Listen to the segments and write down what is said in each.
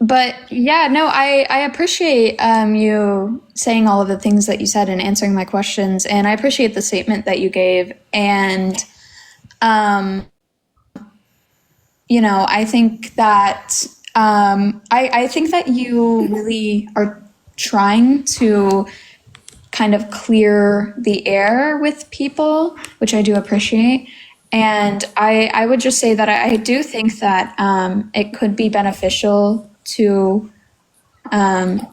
But yeah, no, I appreciate you saying all of the things that you said and answering my questions. And I appreciate the statement that you gave. And, um, I think that I think that you really are trying to kind of clear the air with people, which I do appreciate. And I would just say that I do think that it could be beneficial to, um,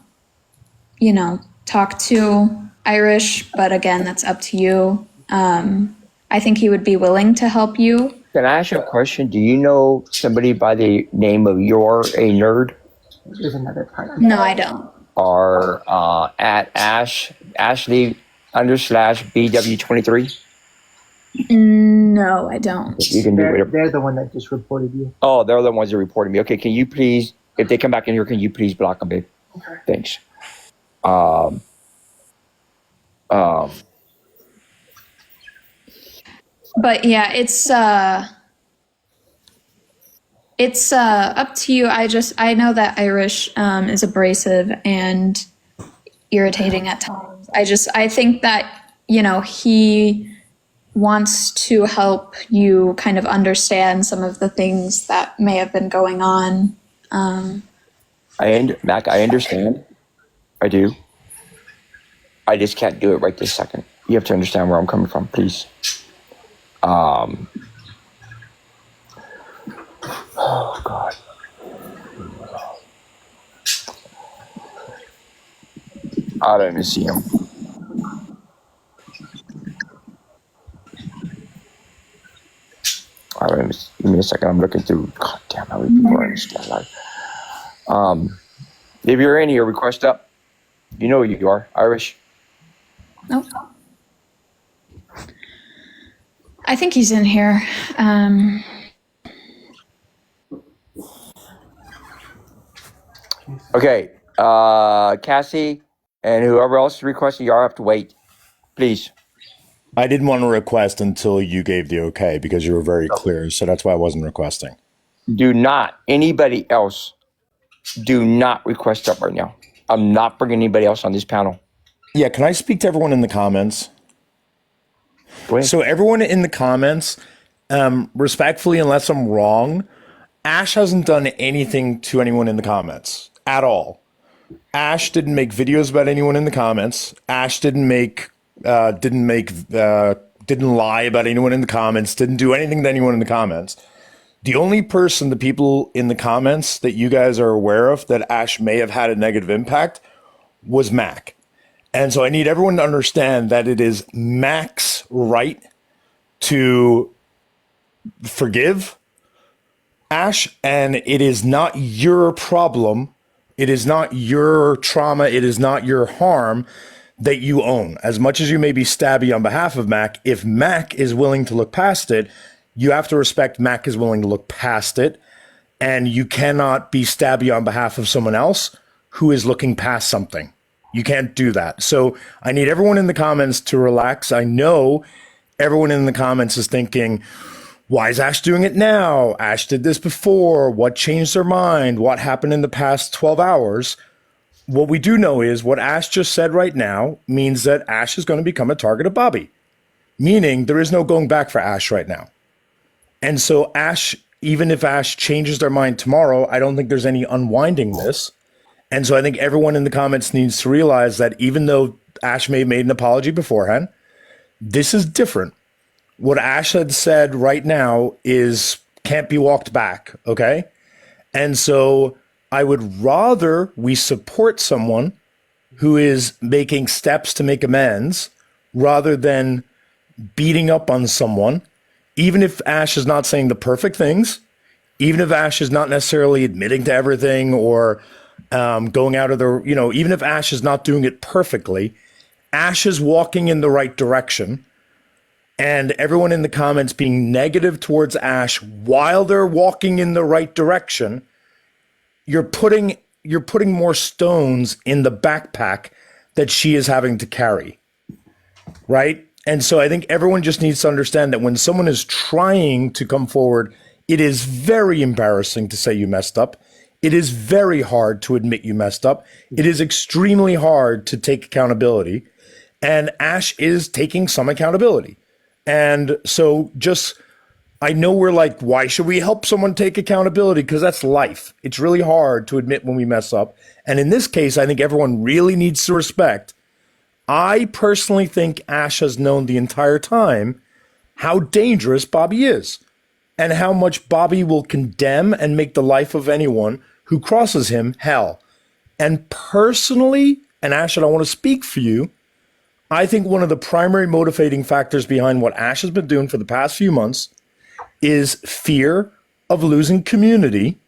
talk to Irish, but again, that's up to you. I think he would be willing to help you. Can I ask you a question? Do you know somebody by the name of You're a Nerd? There's another part. No, I don't. Or at Ashley / BW23? No, I don't. You can do whatever. They're the one that just reported you. Oh, they're the ones that reported me. Okay, can you please, if they come back in here, can you please block them, babe? Okay. Thanks. Um, um, But yeah, it's up to you. I know that Irish is abrasive and irritating at times. I think that, he wants to help you kind of understand some of the things that may have been going on. Mac, I understand. I do. I just can't do it right this second. You have to understand where I'm coming from, please. Oh, God. I don't even see him. I don't even, give me a second. I'm looking through. God damn, how many people are in this guy live? If you're in here, request up. You know who you are, Irish. Nope. I think he's in here. Okay, Cassie and whoever else is requesting, y'all have to wait, please. I didn't want to request until you gave the okay because you were very clear. So that's why I wasn't requesting. Do not, anybody else, do not request up right now. I'm not bringing anybody else on this panel. Yeah, can I speak to everyone in the comments? Go ahead. So everyone in the comments, respectfully, unless I'm wrong, Ash hasn't done anything to anyone in the comments at all. Ash didn't make videos about anyone in the comments. Ash didn't lie about anyone in the comments. Didn't do anything to anyone in the comments. The only person, the people in the comments that you guys are aware of that Ash may have had a negative impact was Mac. And so I need everyone to understand that it is Mac's right to forgive Ash, and it is not your problem. It is not your trauma. It is not your harm that you own. As much as you may be stabby on behalf of Mac, if Mac is willing to look past it, you have to respect Mac is willing to look past it, and you cannot be stabby on behalf of someone else who is looking past something. You can't do that. So I need everyone in the comments to relax. I know everyone in the comments is thinking, why is Ash doing it now? Ash did this before. What changed their mind? What happened in the past 12 hours? What we do know is what Ash just said right now means that Ash is going to become a target of Bobby, meaning there is no going back for Ash right now. And so Ash, even if Ash changes their mind tomorrow, I don't think there's any unwinding this. And so I think everyone in the comments needs to realize that even though Ash may have made an apology beforehand, this is different. What Ash had said right now is can't be walked back, okay? And so I would rather we support someone who is making steps to make amends rather than beating up on someone, even if Ash is not saying the perfect things, even if Ash is not necessarily admitting to everything or going out of the, even if Ash is not doing it perfectly, Ash is walking in the right direction. And everyone in the comments being negative towards Ash while they're walking in the right direction, you're putting more stones in the backpack that she is having to carry, right? And so I think everyone just needs to understand that when someone is trying to come forward, it is very embarrassing to say you messed up. It is very hard to admit you messed up. It is extremely hard to take accountability. And Ash is taking some accountability. And so I know we're like, why should we help someone take accountability? Because that's life. It's really hard to admit when we mess up. And in this case, I think everyone really needs to respect. I personally think Ash has known the entire time how dangerous Bobby is and how much Bobby will condemn and make the life of anyone who crosses him hell. And personally, and Ash, I want to speak for you, I think one of the primary motivating factors behind what Ash has been doing for the past few months is fear of losing community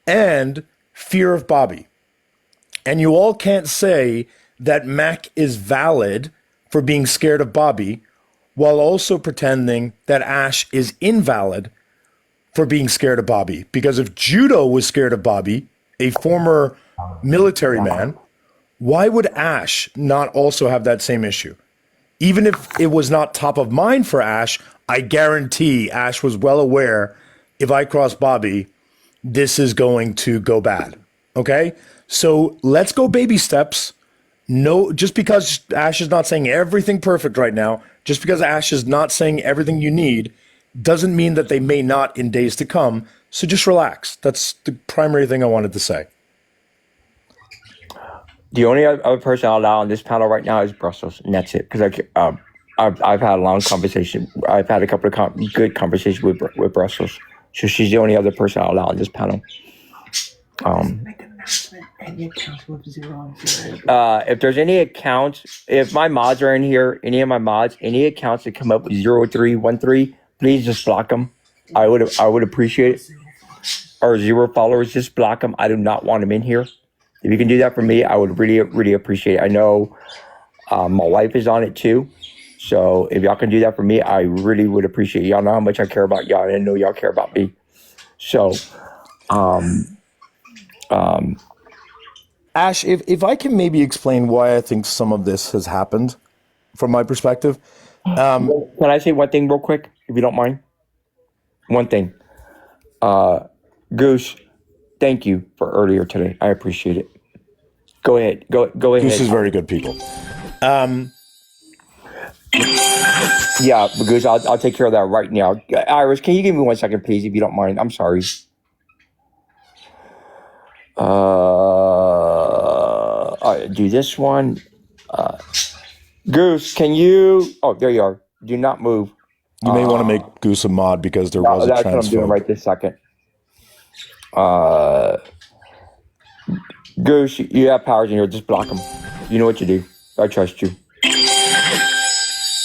and fear of Bobby. And you all can't say that Mac is valid for being scared of Bobby while also pretending that Ash is invalid for being scared of Bobby. Because if Judo was scared of Bobby, a former military man, why would Ash not also have that same issue? Even if it was not top of mind for Ash, I guarantee Ash was well aware, if I cross Bobby, this is going to go bad. Okay? So let's go baby steps. No, just because Ash is not saying everything perfect right now, just because Ash is not saying everything you need, doesn't mean that they may not in days to come. So just relax. That's the primary thing I wanted to say. The only other person I'll allow on this panel right now is Brussels, and that's it. Because I've had a long conversation. I've had a couple of good conversations with Brussels, so she's the only other person I'll allow on this panel. Make an announcement. Any accounts with 0 and 0. If there's any accounts, if my mods are in here, any of my mods, any accounts that come up with 0313, please just block them. I would appreciate it. Or 0 followers, just block them. I do not want them in here. If you can do that for me, I would really, really appreciate it. I know my wife is on it too. So if y'all can do that for me, I really would appreciate it. Y'all know how much I care about y'all. I didn't know y'all care about me. So, Ash, if I can maybe explain why I think some of this has happened from my perspective. Can I say one thing real quick, if you don't mind? One thing. Goose, thank you for earlier today. I appreciate it. Go ahead. Go ahead. This is very good, people. Yeah, Goose, I'll take care of that right now. Iris, can you give me 1 second, please, if you don't mind? I'm sorry. I'll do this one. Goose, can you? Oh, there you are. Do not move. You may want to make Goose a mod because there was a That's transfer. what I'm doing right this second. Goose, you have powers in here. Just block them. You know what you do. I trust you.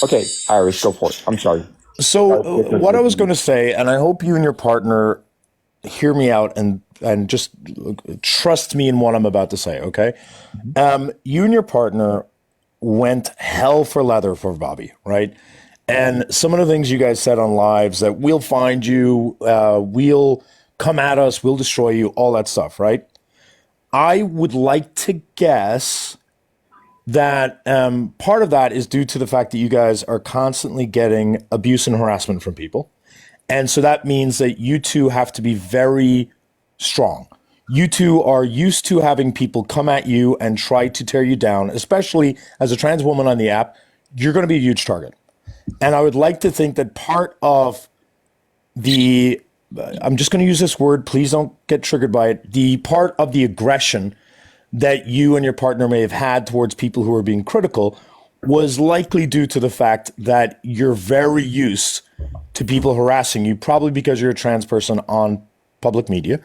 Okay, Iris, go for it. I'm sorry. So what I was going to say, and I hope you and your partner hear me out and just trust me in what I'm about to say, okay? You and your partner went hell for leather for Bobby, right? And some of the things you guys said on lives that we'll find you, we'll come at us, we'll destroy you, all that stuff, right? I would like to guess that part of that is due to the fact that you guys are constantly getting abuse and harassment from people. And so that means that you two have to be very strong. You two are used to having people come at you and try to tear you down, especially as a trans woman on the app. You're going to be a huge target. And I would like to think that part of the, I'm just going to use this word, please don't get triggered by it, the part of the aggression that you and your partner may have had towards people who are being critical was likely due to the fact that you're very used to people harassing you, probably because you're a trans person on public media.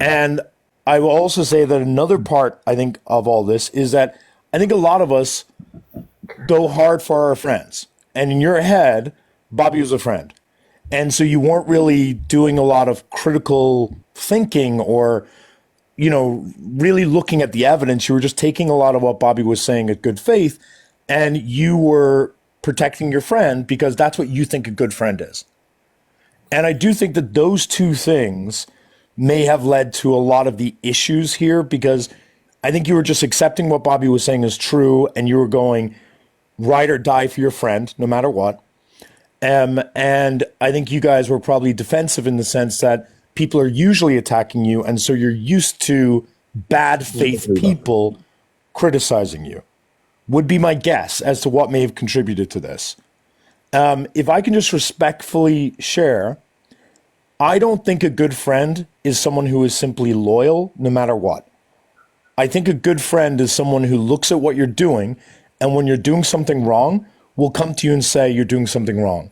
And I will also say that another part, I think, of all this is that I think a lot of us go hard for our friends. And in your head, Bobby was a friend. And so you weren't really doing a lot of critical thinking or, you know, really looking at the evidence. You were just taking a lot of what Bobby was saying at good faith, and you were protecting your friend because that's what you think a good friend is. And I do think that those two things may have led to a lot of the issues here, because I think you were just accepting what Bobby was saying is true, and you were going ride or die for your friend, no matter what. And I think you guys were probably defensive in the sense that people are usually attacking you, and so you're used to bad faith people criticizing you. Would be my guess as to what may have contributed to this. If I can just respectfully share, I don't think a good friend is someone who is simply loyal no matter what. I think a good friend is someone who looks at what you're doing, and when you're doing something wrong, will come to you and say you're doing something wrong.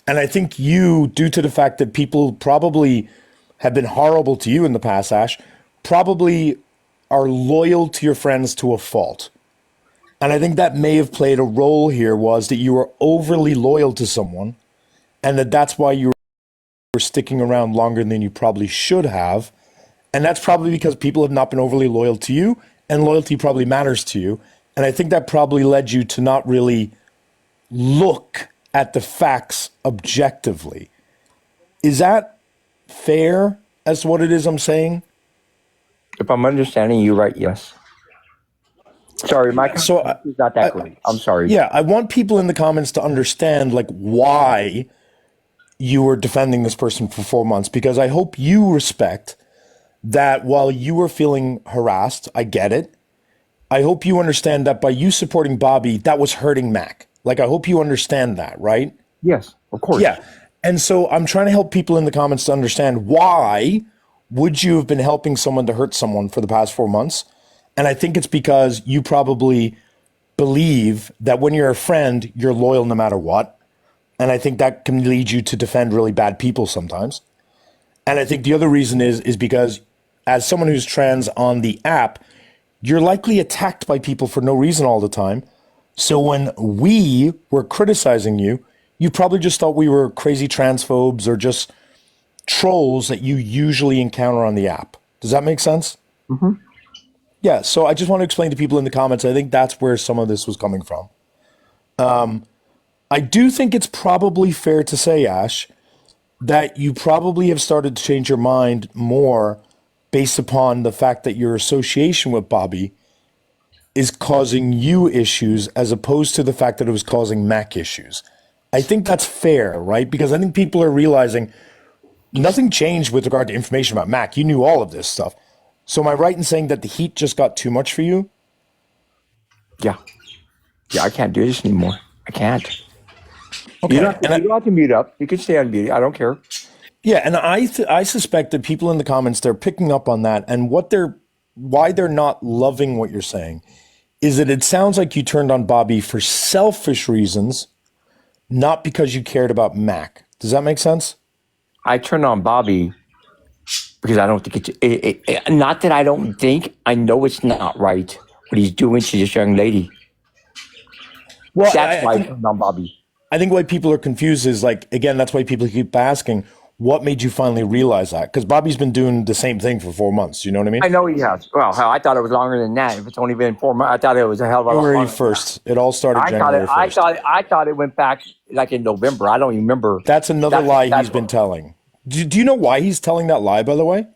And I think you, due to the fact that people probably have been horrible to you in the past, Ash, probably are loyal to your friends to a fault. And I think that may have played a role here, was that you were overly loyal to someone, and that's why you were sticking around longer than you probably should have. And that's probably because people have not been overly loyal to you, and loyalty probably matters to you. And I think that probably led you to not really look at the facts objectively. Is that fair as to what it is I'm saying? If I'm understanding you right, yes. Sorry, my So is not that great. I'm sorry. yeah, I want people in the comments to understand like why you were defending this person for 4 months, because I hope you respect that while you were feeling harassed, I get it. I hope you understand that by you supporting Bobby, that was hurting Mac. Like, I hope you understand that, right? Yes, of course. Yeah. And so I'm trying to help people in the comments to understand why would you have been helping someone to hurt someone for the past 4 months? And I think it's because you probably believe that when you're a friend, you're loyal no matter what. And I think that can lead you to defend really bad people sometimes. And I think the other reason is because as someone who's trans on the app, you're likely attacked by people for no reason all the time. So when we were criticizing you, you probably just thought we were crazy transphobes or just trolls that you usually encounter on the app. Does that make sense? Mm-hmm. Yeah, so I just want to explain to people in the comments, I think that's where some of this was coming from. I do think it's probably fair to say, Ash, that you probably have started to change your mind more based upon the fact that your association with Bobby is causing you issues as opposed to the fact that it was causing Mac issues. I think that's fair, right? Because I think people are realizing nothing changed with regard to information about Mac. You knew all of this stuff. So am I right in saying that the heat just got too much for you? Yeah. Yeah, I can't do this anymore. I can't. Okay. You don't have to mute up. You can stay unmuted. I don't care. Yeah, and I suspect that people in the comments, they're picking up on that, and why they're not loving what you're saying is that it sounds like you turned on Bobby for selfish reasons, not because you cared about Mac. Does that make sense? I turned on Bobby because I don't think it's not that I don't think, I know it's not right what he's doing to this young lady. Well, That's why I turned on Bobby. I think why people are confused is like, again, that's why people keep asking, what made you finally realize that? Because Bobby's been doing the same thing for 4 months. You know what I mean? I know he has. Well, hell, I thought it was longer than that. If it's only been 4 months, I thought it was a hell of a lot January longer. 1st. It all started January 1st. I thought it went back like in November. I don't even remember. That's another lie he's been telling. Do you know why he's telling that lie, by the way?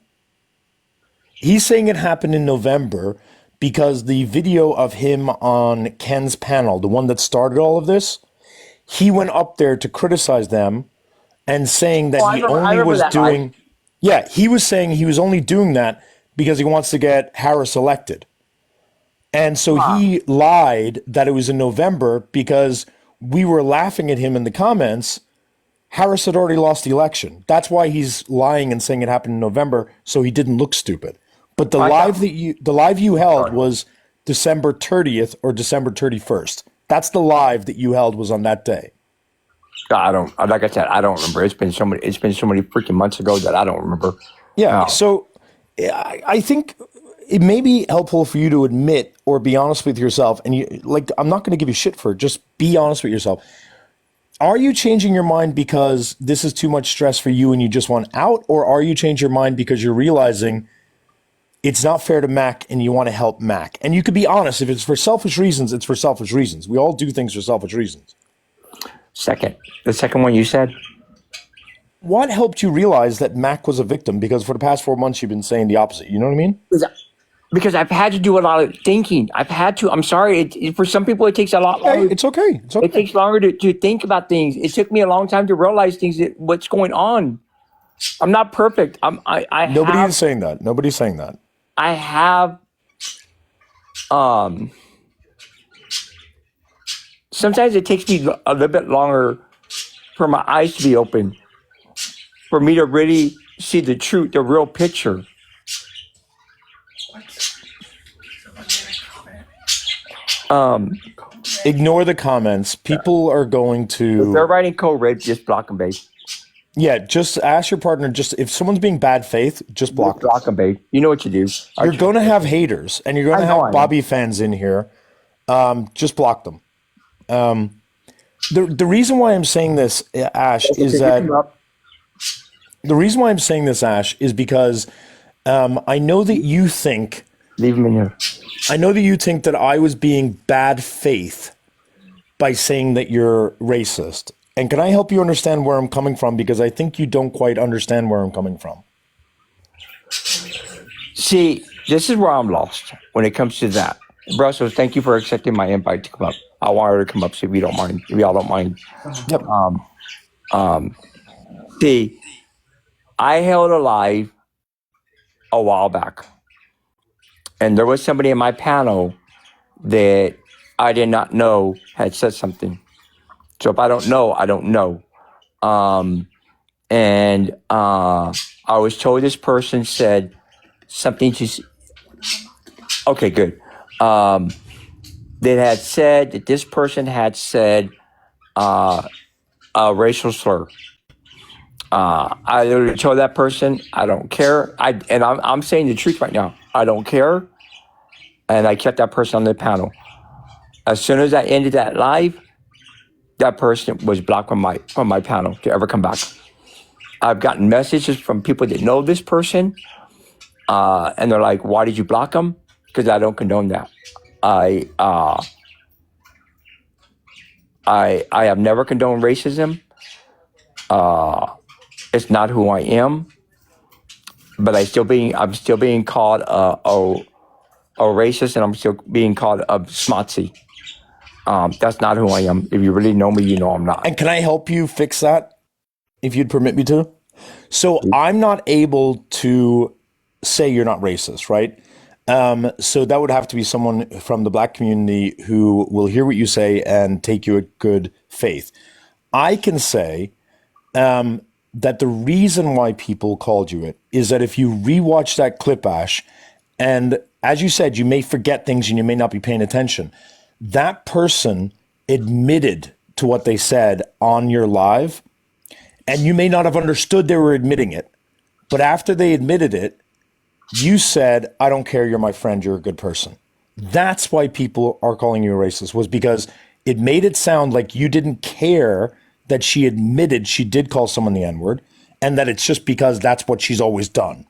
He's saying it happened in November because the video of him on Ken's panel, the one that started all of this, he went up there to criticize them and saying that he only was doing... Yeah, he was saying he was only doing that because he wants to get Harris elected. And so he lied that it was in November because we were laughing at him in the comments. Harris had already lost the election. That's why he's lying and saying it happened in November, so he didn't look stupid. But the live you held was December 30th or December 31st. That's the live that you held was on that day. I don't, like I said, I don't remember. It's been so many freaking months ago that I don't remember. Yeah. So I think it may be helpful for you to admit or be honest with yourself. And I'm not going to give you shit for it. Just be honest with yourself. Are you changing your mind because this is too much stress for you and you just want out? Or are you changing your mind because you're realizing it's not fair to Mac and you want to help Mac? And you could be honest. If it's for selfish reasons, it's for selfish reasons. We all do things for selfish reasons. The second one you said? What helped you realize that Mac was a victim? Because for the past 4 months, you've been saying the opposite. You know what I mean? Because I've had to do a lot of thinking. I'm sorry. For some people, it takes a lot longer. It's okay. It takes longer to think about things. It took me a long time to realize what's going on. I'm not perfect. Nobody is saying that. Nobody's saying that. I have sometimes it takes me a little bit longer for my eyes to be open, for me to really see the truth, the real picture. Ignore the comments. People are going If they're to, writing code red, just block them, babe. yeah, just ask your partner, just if someone's being bad faith, just block Just them. block them, babe. You know what you do. You're going to have haters and you're going to I know I have am. Bobby fans in here. Just block them. The reason why I'm saying this, Ash, is Okay, that you come up. the reason why I'm saying this, Ash, is because I know that you think Leave them in here. I know that you think that I was being bad faith by saying that you're racist. And can I help you understand where I'm coming from? Because I think you don't quite understand where I'm coming from. See, this is where I'm lost when it comes to that. Brussels, thank you for accepting my invite to come up. I want her to come up, so if you don't mind, if y'all don't mind. Yep. See, I held a live a while back, and there was somebody in my panel that I did not know had said something. So if I don't know, I don't know. And I was told this person said something to. Okay, good. They had said that this person had said a racial slur. I literally told that person, I don't care. I'm saying the truth right now. I don't care. And I kept that person on the panel. As soon as I ended that live, that person was blocked from my panel to ever come back. I've gotten messages from people that know this person, and they're like, "Why did you block them?" Because I don't condone that. I have never condoned racism. It's not who I am. But I'm still being called a racist, and I'm still being called a smotsy. That's not who I am. If you really know me, you know I'm not. And can I help you fix that, if you'd permit me to? So I'm not able to say you're not racist, right? So that would have to be someone from the black community who will hear what you say and take you at good faith. I can say that the reason why people called you it is that if you rewatch that clip, Ash, and as you said, you may forget things and you may not be paying attention. That person admitted to what they said on your live, and you may not have understood they were admitting it. But after they admitted it, you said, I don't care, you're my friend, you're a good person. That's why people are calling you a racist, was because it made it sound like you didn't care that she admitted she did call someone the N-word, and that it's just because that's what she's always done.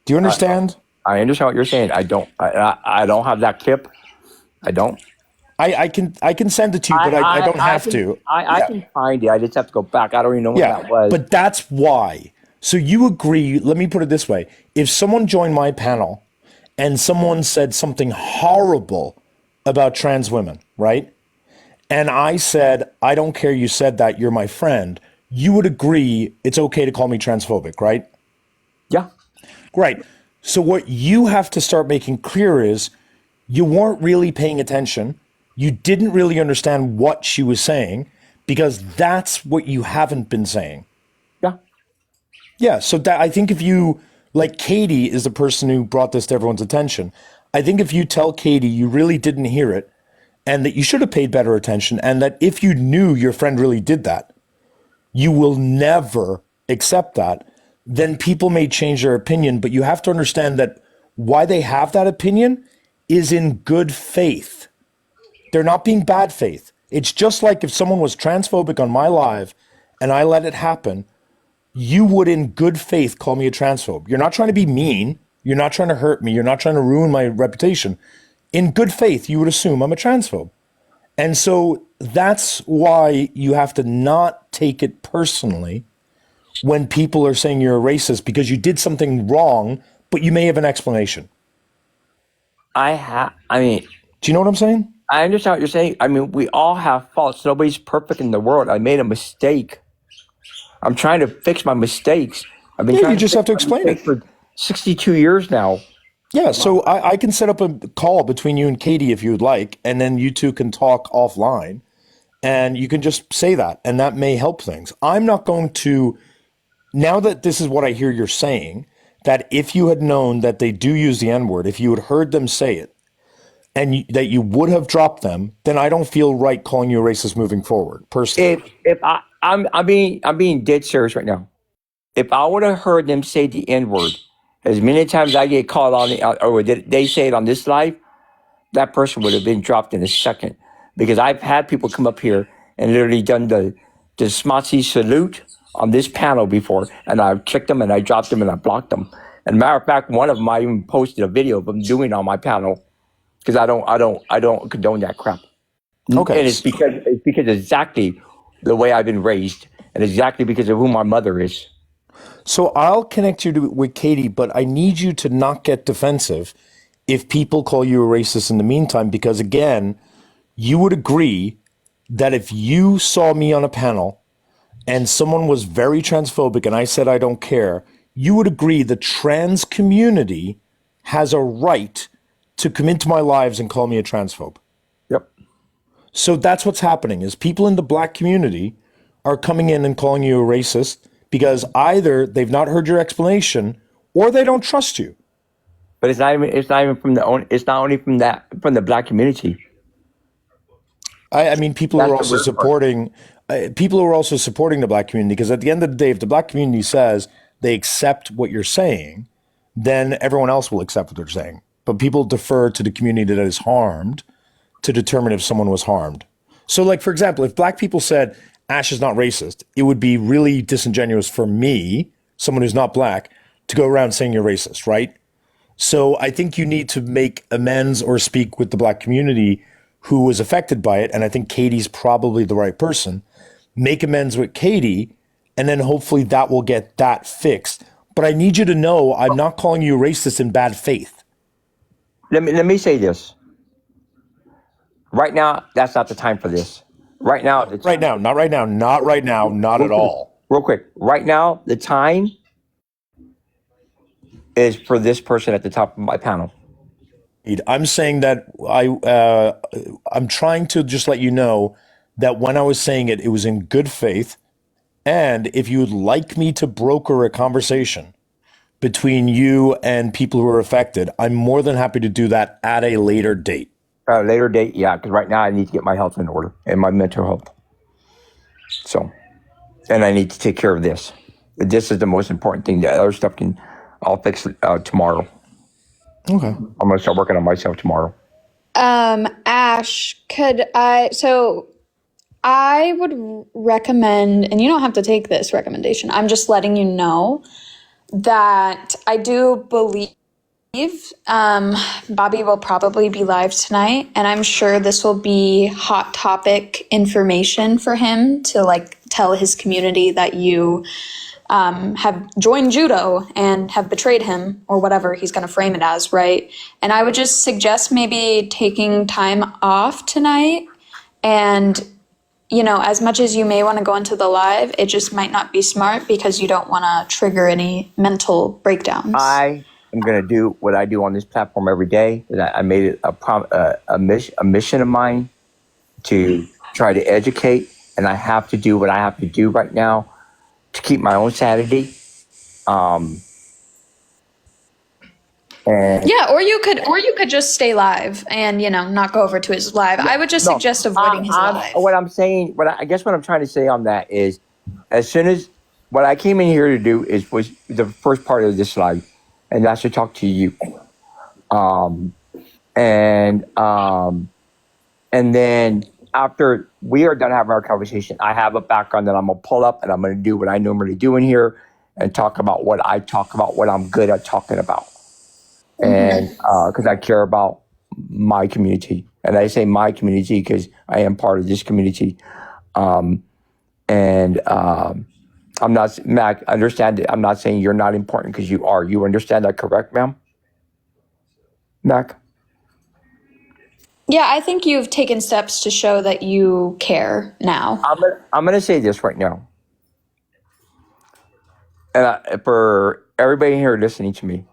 Do you understand? I understand what you're saying. I don't have that clip. I don't. I can send it to you, but I don't have to. I can find it. I just have to go back. I don't even know what that was. But that's why. So you agree, let me put it this way. If someone joined my panel and someone said something horrible about trans women, right? And I said, I don't care you said that, you're my friend, you would agree it's okay to call me transphobic, right? Yeah. Right. So what you have to start making clear is you weren't really paying attention. You didn't really understand what she was saying, because that's what you haven't been saying. Yeah. Yeah. So that, I think if you, like, Katie is the person who brought this to everyone's attention. I think if you tell Katie you really didn't hear it and that you should have paid better attention, and that if you knew your friend really did that, you will never accept that, then people may change their opinion. But you have to understand that why they have that opinion is in good faith. They're not being bad faith. It's just like if someone was transphobic on my live and I let it happen, you would in good faith call me a transphobe. You're not trying to be mean. You're not trying to hurt me. You're not trying to ruin my reputation. In good faith, you would assume I'm a transphobe. And so that's why you have to not take it personally when people are saying you're a racist, because you did something wrong, but you may have an explanation. I mean, do you know what I'm saying? I understand what you're saying. I mean, we all have faults. Nobody's perfect in the world. I made a mistake. I'm trying to fix my mistakes. I've been Yeah, trying you to just fix have to my explain mistake it. for 62 years now. Yeah, so I can set up a call between you and Katie if you would like, and then you two can talk offline, and you can just say that, and that may help things. I'm not going to, now that this is what I hear you're saying, that if you had known that they do use the N word, if you had heard them say it, and that you would have dropped them, then I don't feel right calling you a racist moving forward, personally. I'm being dead serious right now. If I would have heard them say the N word, as many times I get called on it, or did they say it on this live, that person would have been dropped in a second. Because I've had people come up here and literally done the smotsy salute on this panel before, and I've kicked them and I dropped them and I blocked them. And matter of fact, one of them I even posted a video of them doing it on my panel because I don't condone that crap. And Okay. it's because exactly the way I've been raised, and exactly because of who my mother is. So I'll connect you with Katie, but I need you to not get defensive if people call you a racist in the meantime, because again, you would agree that if you saw me on a panel and someone was very transphobic and I said I don't care, you would agree the trans community has a right to come into my lives and call me a transphobe. Yep. So that's what's happening is people in the black community are coming in and calling you a racist because either they've not heard your explanation or they don't trust you. But it's not even it's not only from the black community. I mean, people who That's are the also weird part. supporting people who are also supporting the black community because at the end of the day, if the black community says they accept what you're saying, then everyone else will accept what they're saying. But people defer to the community that is harmed to determine if someone was harmed. So, like, for example, if black people said Ash is not racist, it would be really disingenuous for me, someone who's not black, to go around saying you're racist, right? So I think you need to make amends or speak with the black community who was affected by it. And I think Katie's probably the right person. Make amends with Katie, and then hopefully that will get that fixed. But I need you to know I'm not calling you racist in bad faith. Let me say this. Right now, that's not the time for this. Right now, the Right time, now, not right now, not right now, not real at quick, all. real quick. Right now, the time is for this person at the top of my panel. I'm saying that I'm trying to just let you know that when I was saying it, it was in good faith. And if you'd like me to broker a conversation between you and people who are affected, I'm more than happy to do that at a later date. Later date, yeah, because right now I need to get my health in order and my mental health. So, and I need to take care of this. This is the most important thing. The other stuff I'll fix tomorrow. Okay. I'm gonna start working on myself tomorrow. Ash, so I would recommend, and you don't have to take this recommendation, I'm just letting you know that I do believe Bobby will probably be live tonight, and I'm sure this will be hot topic information for him to like tell his community that you have joined judo and have betrayed him, or whatever he's going to frame it as, right? And I would just suggest maybe taking time off tonight. And, you know, as much as you may want to go into the live, it just might not be smart because you don't want to trigger any mental breakdowns. I am gonna do what I do on this platform every day. That I made it a mission of mine to try to educate, and I have to do what I have to do right now to keep my own sanity. And Yeah, or you could just stay live and, you know, not go over to his live. I would just no, suggest avoiding his live. what I'm saying, I guess what I'm trying to say on that is, as soon as what I came in here to do was the first part of this live, and that's to talk to you. And then after we are done having our conversation, I have a background that I'm gonna pull up, and I'm gonna do what I normally do in here and talk about what I talk about, what I'm good at talking about, and because I care about my community, and I say my community because I am part of this community, and I'm not, Mac. Understand that I'm not saying you're not important because you are. You understand that, correct, ma'am? Mac. Yeah, I think you've taken steps to show that you care now. I'm gonna say this right now. for everybody here listening to me,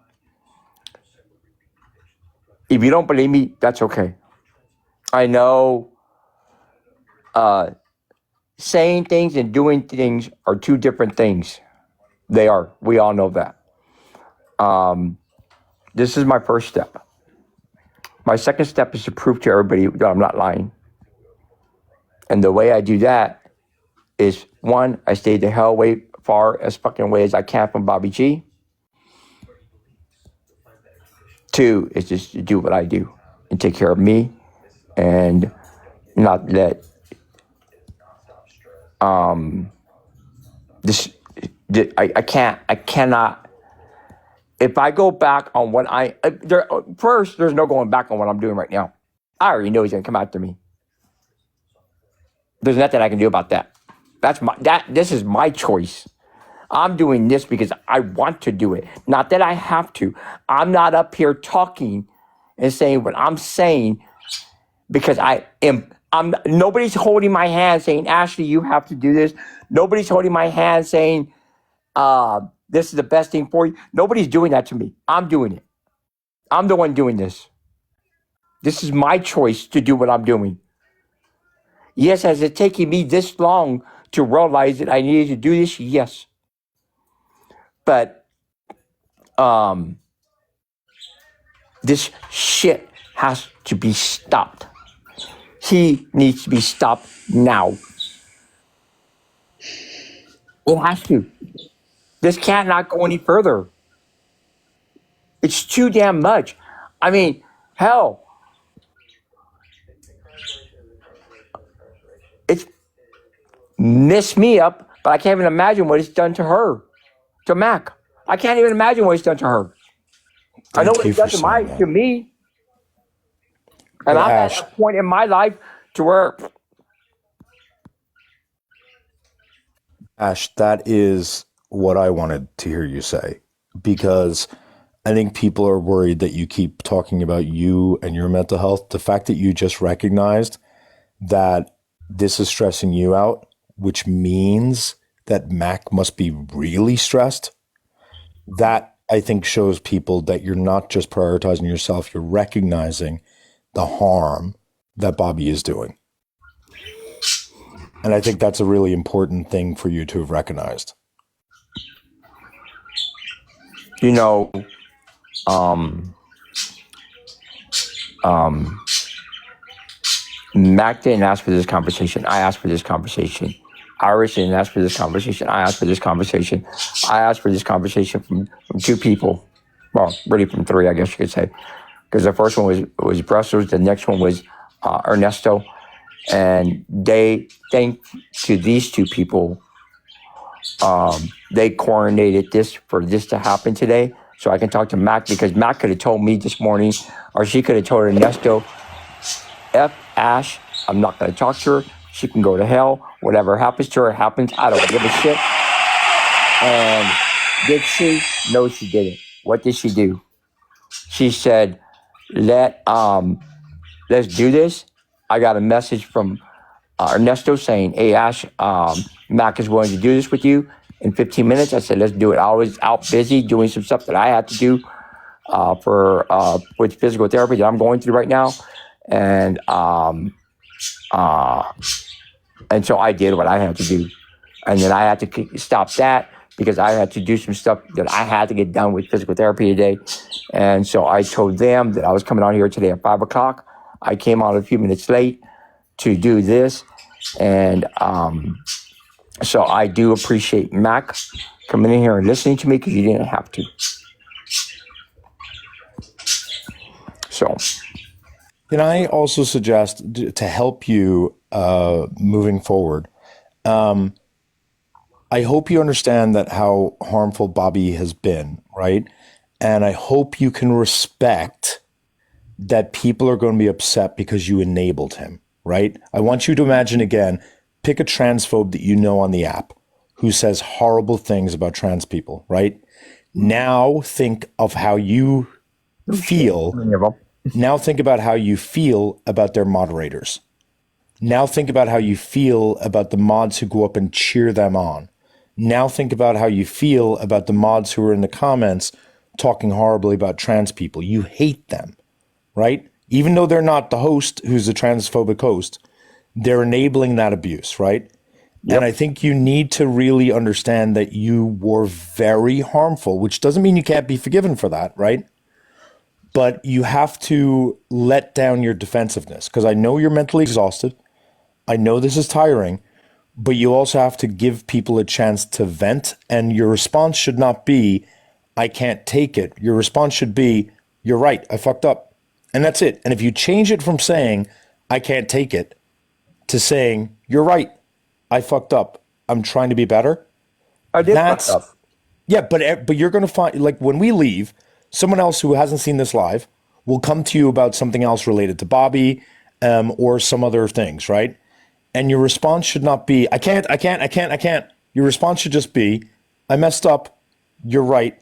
if you don't believe me, that's okay. I know saying things and doing things are two different things. They are. We all know that. This is my first step. My second step is to prove to everybody that I'm not lying. And the way I do that is, one, I stay the hell away far as fucking away as I can from Bobby G. Two is just to do what I do and take care of me and not let this. I cannot. If I go back on what there's no going back on what I'm doing right now. I already know he's gonna come after me. There's nothing I can do about that. This is my choice. I'm doing this because I want to do it, not that I have to. I'm not up here talking and saying what I'm saying because nobody's holding my hand saying, Ashley, you have to do this. Nobody's holding my hand saying, this is the best thing for you. Nobody's doing that to me. I'm doing it. I'm the one doing this. This is my choice to do what I'm doing. Yes, has it taken me this long to realize that I needed to do this? Yes. But this shit has to be stopped. He needs to be stopped now. It has to. This can't not go any further. It's too damn much. I mean, hell, it's messed me up, but I can't even imagine what it's done to her, to Mac. I can't even imagine what it's done to her. I know what it's done to me. And I'm at a point in my life to where... Ash, that is what I wanted to hear you say, because I think people are worried that you keep talking about you and your mental health. The fact that you just recognized that this is stressing you out, which means that Mac must be really stressed, that I think shows people that you're not just prioritizing yourself, you're recognizing the harm that Bobby is doing. And I think that's a really important thing for you to have recognized. You know, Mac didn't ask for this conversation. I asked for this conversation. Iris didn't ask for this conversation. I asked for this conversation. I asked for this conversation from two people. Well, really from three, I guess you could say. Because the first one was Brussels. The next one was Ernesto. And thanks to these two people, they coordinated this for this to happen today. So I can talk to Mac, because Mac could have told me this morning, or she could have told Ernesto, F Ash, I'm not going to talk to her. She can go to hell. Whatever happens to her happens. I don't give a shit. And did she? No, she didn't. What did she do? She said, let's do this. I got a message from Ernesto saying, hey, Ash, Mac is willing to do this with you in 15 minutes. I said, let's do it. I was out busy doing some stuff that I had to do with physical therapy that I'm going through right now. And so I did what I had to do. And then I had to stop that because I had to do some stuff that I had to get done with physical therapy today. And so I told them that I was coming out here today at 5 o'clock. I came out a few minutes late to do this. And so I do appreciate Mac coming in here and listening to me, because you didn't have to. So... Can I also suggest, to help you moving forward, I hope you understand that how harmful Bobby has been, right? And I hope you can respect that people are going to be upset because you enabled him, right? I want you to imagine again, pick a transphobe that you know on the app who says horrible things about trans people, right? Now think of how you feel. Now think about how you feel about their moderators. Now think about how you feel about the mods who go up and cheer them on. Now think about how you feel about the mods who are in the comments talking horribly about trans people. You hate them, right? Even though they're not the host who's a transphobic host, they're enabling that abuse, right? Yep. And I think you need to really understand that you were very harmful, which doesn't mean you can't be forgiven for that, right? But you have to let down your defensiveness, because I know you're mentally exhausted. I know this is tiring, but you also have to give people a chance to vent. And your response should not be, I can't take it. Your response should be, you're right, I fucked up. And that's it. And if you change it from saying, I can't take it, to saying, you're right, I fucked up, I'm trying to be better. I did fuck That's, up. yeah, but you're going to find, like, when we leave, someone else who hasn't seen this live will come to you about something else related to Bobby, or some other things, right? And your response should not be, I can't. Your response should just be, I messed up, you're right,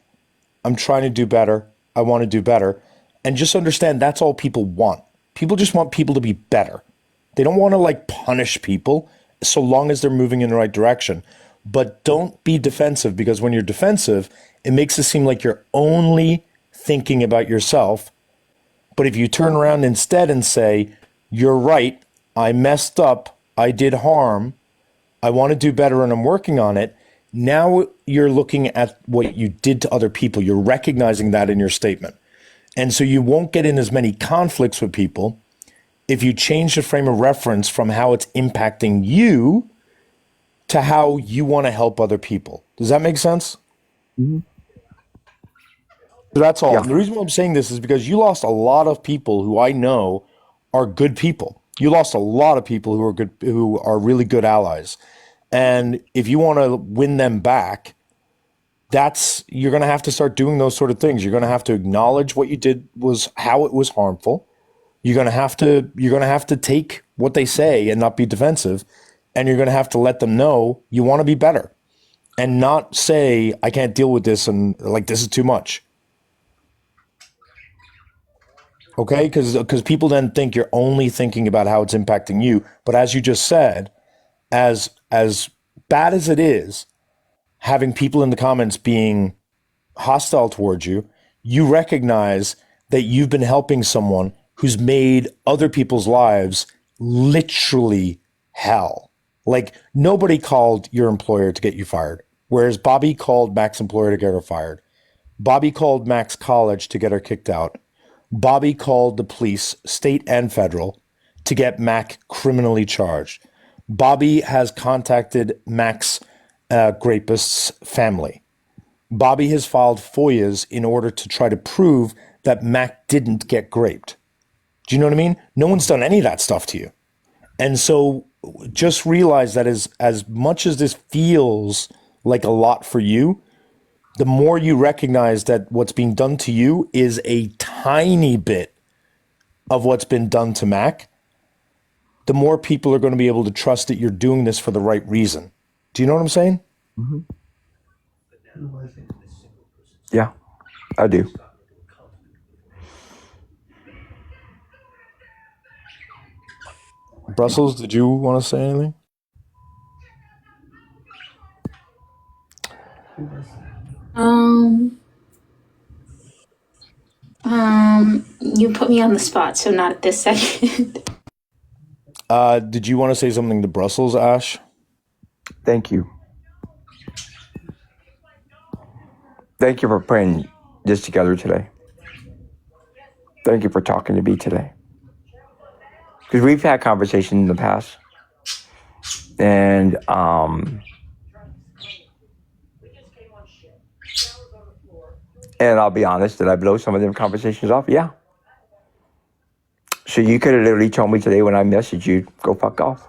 I'm trying to do better, I want to do better. And just understand that's all people want. People just want people to be better. They don't want to like punish people so long as they're moving in the right direction. But don't be defensive, because when you're defensive, it makes it seem like you're only thinking about yourself. But if you turn around instead and say, you're right, I messed up, I did harm, I want to do better and I'm working on it. Now you're looking at what you did to other people. You're recognizing that in your statement. And so you won't get in as many conflicts with people if you change the frame of reference from how it's impacting you to how you want to help other people. Does that make sense? Mm-hmm. So that's all. Yeah. And the reason why I'm saying this is because you lost a lot of people who I know are good people. You lost a lot of people who are good, who are really good allies. And if you want to win them back, you're going to have to start doing those sort of things. You're going to have to acknowledge what you did was how it was harmful. You're going to have to take what they say and not be defensive. And you're going to have to let them know you want to be better and not say, I can't deal with this and like, this is too much. Okay? Because people then think you're only thinking about how it's impacting you. But as you just said, as bad as it is, having people in the comments being hostile towards you, you recognize that you've been helping someone who's made other people's lives literally hell. Like, nobody called your employer to get you fired, whereas Bobby called Mac's employer to get her fired. Bobby called Mac's college to get her kicked out. Bobby called the police, state and federal, to get Mac criminally charged. Bobby has contacted Mac's rapist's family. Bobby has filed FOIAs in order to try to prove that Mac didn't get raped. Do you know what I mean? No one's done any of that stuff to you. And so just realize that as much as this feels like a lot for you, the more you recognize that what's being done to you is a tiny bit of what's been done to Mac, the more people are going to be able to trust that you're doing this for the right reason. Do you know what I'm saying? Mm-hmm. Yeah, I do. Brussels, did you want to say anything? You put me on the spot, so not at this second. Did you want to say something to Brussels, Ash? Thank you. Thank you for putting this together today. Thank you for talking to me today. Because we've had conversations in the past. And I'll be honest, did I blow some of them conversations off? Yeah. So you could have literally told me today when I messaged you, go fuck off.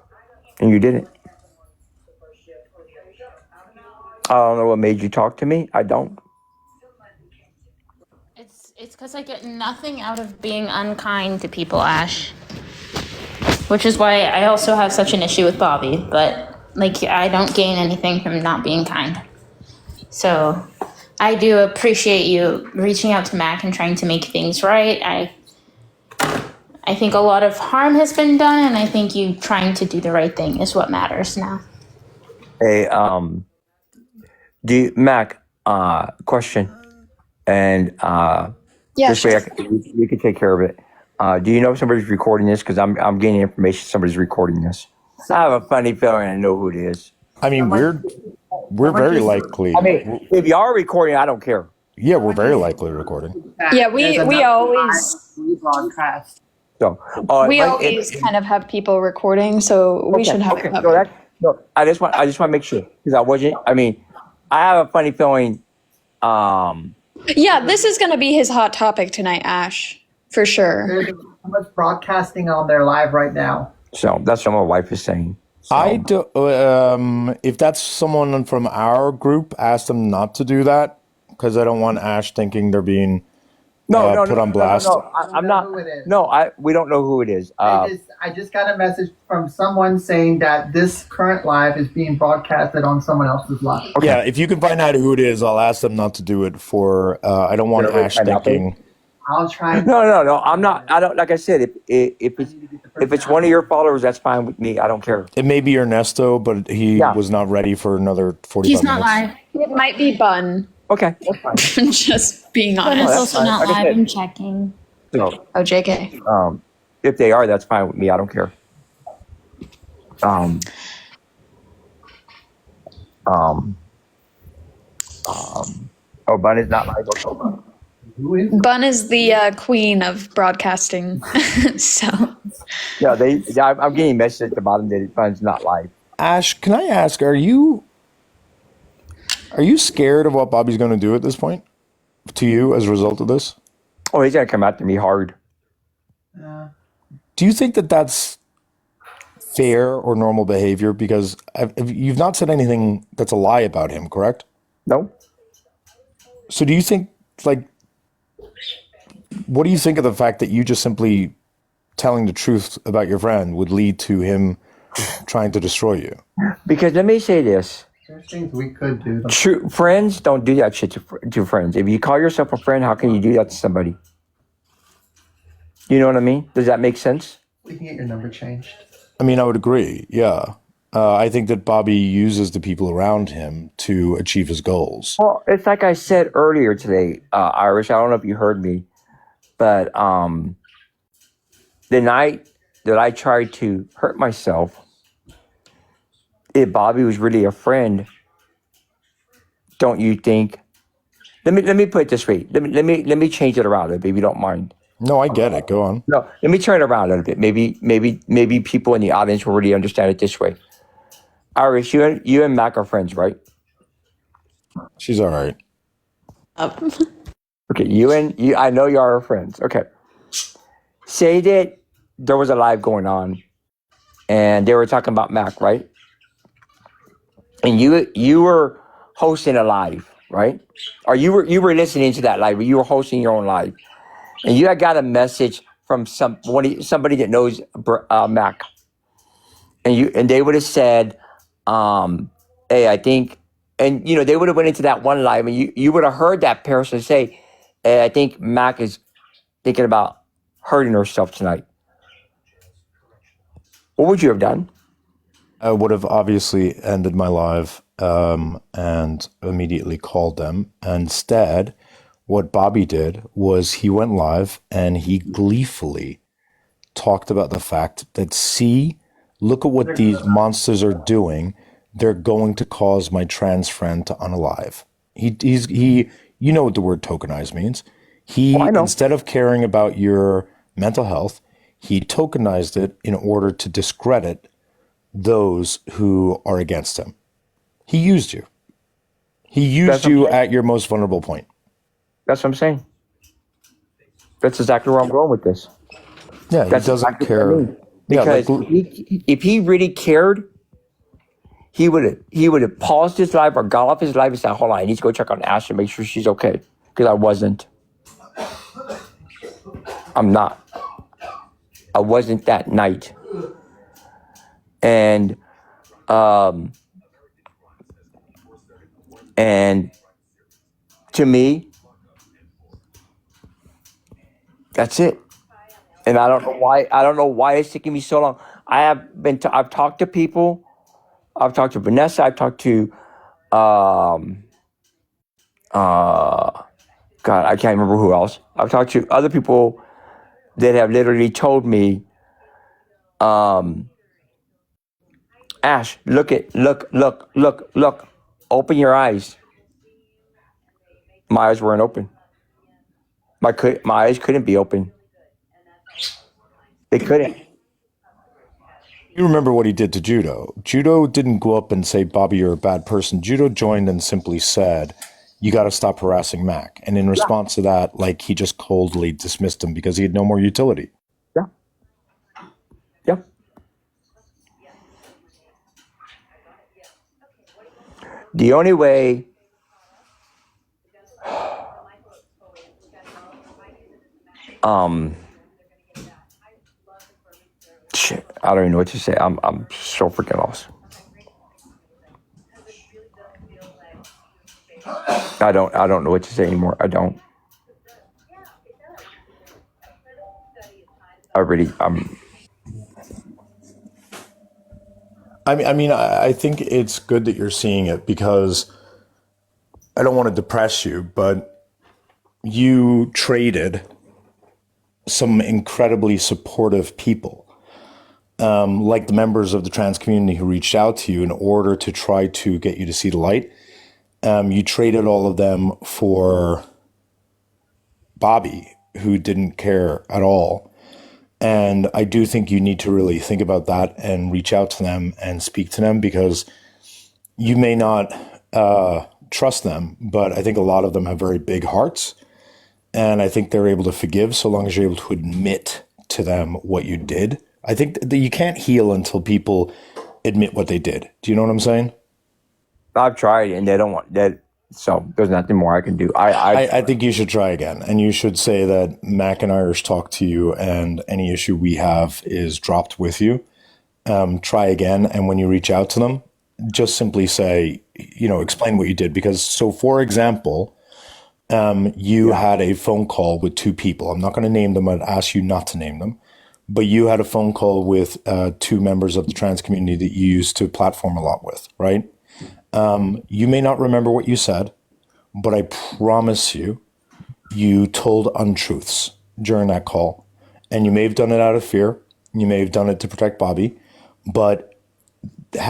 And you didn't. I don't know what made you talk to me. I don't. It's because I get nothing out of being unkind to people, Ash. Which is why I also have such an issue with Bobby. But, like, I don't gain anything from not being kind. So, I do appreciate you reaching out to Mac and trying to make things right. I think a lot of harm has been done, and I think you trying to do the right thing is what matters now. Hey, Mac, question, and Yeah, this way sure. we can take care of it. Do you know if somebody's recording this? Because I'm getting information somebody's recording this. I have a funny feeling I know who it is. I mean, we're very likely. I mean, if you are recording, I don't care. Yeah, we're very likely recording. Yeah, we always broadcast. So, we always kind of have people recording, so we should have it So covered. no, I just want to make sure because I wasn't. I mean, I have a funny feeling. Yeah, this is going to be his hot topic tonight, Ash, for sure. There's someone's broadcasting on their live right now. So that's what my wife is saying. So, I do, if that's someone from our group, ask them not to do that because I don't want Ash thinking they're being put on blast. I'm know not. who it is. No, we don't know who it is. I just got a message from someone saying that this current live is being broadcasted on someone else's live. Okay. Yeah, if you can find out who it is, I'll ask them not to do it for. I don't want They're Ash find out thinking. I'll try. No, I'm not. I don't. Like I said, if it's one of your followers, that's fine with me. I don't care. It may be Ernesto, but he Yeah. was not ready for another 45 He's minutes. not live. It might be Bun, Okay, that's fine. just being But honest. it's that's also fine. not Like I live. said. I'm checking. So, Oh, JK. if they are, that's fine with me. I don't care. Oh, Bun is not live. Okay. Who is? Bun is the queen of broadcasting. So, Yeah, I'm getting messages at the bottom that Bun's not live. Ash, can I ask, are you scared of what Bobby's going to do at this point to you as a result of this? Oh, he's gonna come after me hard. Do you think that that's fair or normal behavior? Because you've not said anything that's a lie about him, correct? No. So do you think, like, what do you think of the fact that you just simply telling the truth about your friend would lead to him trying to destroy you? Because let me say this. There's things we could do. True friends don't do that shit to friends. If you call yourself a friend, how can you do that to somebody? You know what I mean? Does that make sense? We can get your number changed. I mean, I would agree. Yeah. I think that Bobby uses the people around him to achieve his goals. Well, it's like I said earlier today, Irish. I don't know if you heard me, but the night that I tried to hurt myself, if Bobby was really a friend, don't you think? Let me put it this way. Let me change it around a bit, if you don't mind. No, I get it. Go on. No, let me turn it around a little bit. Maybe people in the audience will really understand it this way. Irish, you and Mac are friends, right? She's all right. Okay, you. I know you are friends. Okay. Say that there was a live going on, and they were talking about Mac, right? And you were hosting a live, right? Or you were listening to that live, but you were hosting your own live, and you had got a message from somebody that knows Mac, and they would have said, "Hey, I think," and they would have went into that one live, and you would have heard that person say, "Hey, I think Mac is thinking about hurting herself tonight." What would you have done? I would have obviously ended my live and immediately called them. Instead, what Bobby did was he went live and he gleefully talked about the fact that, see, look at what these monsters are doing. They're going to cause my trans friend to unalive. He you know what the word tokenize means. I know. Instead of caring about your mental health, he tokenized it in order to discredit those who are against him. He used you. He used you at your most vulnerable point. That's what I'm saying. That's exactly where I'm going with this. Yeah, he That's doesn't exactly care. what I mean. Because if he really cared, he would have paused his live or got off his live and said, "Hold on, I need to go check on Ash and make sure she's okay." Because I wasn't. I'm not. I wasn't that night. And to me, that's it. And I don't know why. I don't know why it's taking me so long. I've talked to people. I've talked to Vanessa. I've talked to God, I can't remember who else. I've talked to other people that have literally told me, Ash, look, open your eyes. My eyes weren't open. My eyes couldn't be open. They couldn't. You remember what he did to Judo. Judo didn't go up and say, Bobby, you're a bad person. Judo joined and simply said, you got to stop harassing Mac. And in response to that, like, he just coldly dismissed him because he had no more utility. Yeah. Yeah. The only way, shit, I don't even know what to say. I'm so freaking lost. I don't know what to say anymore. I don't. I think it's good that you're seeing it because I don't want to depress you, but you traded some incredibly supportive people, like the members of the trans community who reached out to you in order to try to get you to see the light. You traded all of them for Bobby, who didn't care at all. And I do think you need to really think about that and reach out to them and speak to them because you may not trust them, but I think a lot of them have very big hearts. And I think they're able to forgive so long as you're able to admit to them what you did. I think that you can't heal until people admit what they did. Do you know what I'm saying? I've tried and they don't want that. So there's nothing more I can do. I think you should try again. And you should say that Mac and Irish talked to you and any issue we have is dropped with you. Try again. And when you reach out to them, just simply say, explain what you did. Because so, for example, you had a phone call with two people. I'm not going to name them. I'd ask you not to name them. But you had a phone call with two members of the trans community that you used to platform a lot with, right? You may not remember what you said, but I promise you, you told untruths during that call. And you may have done it out of fear. You may have done it to protect Bobby. But,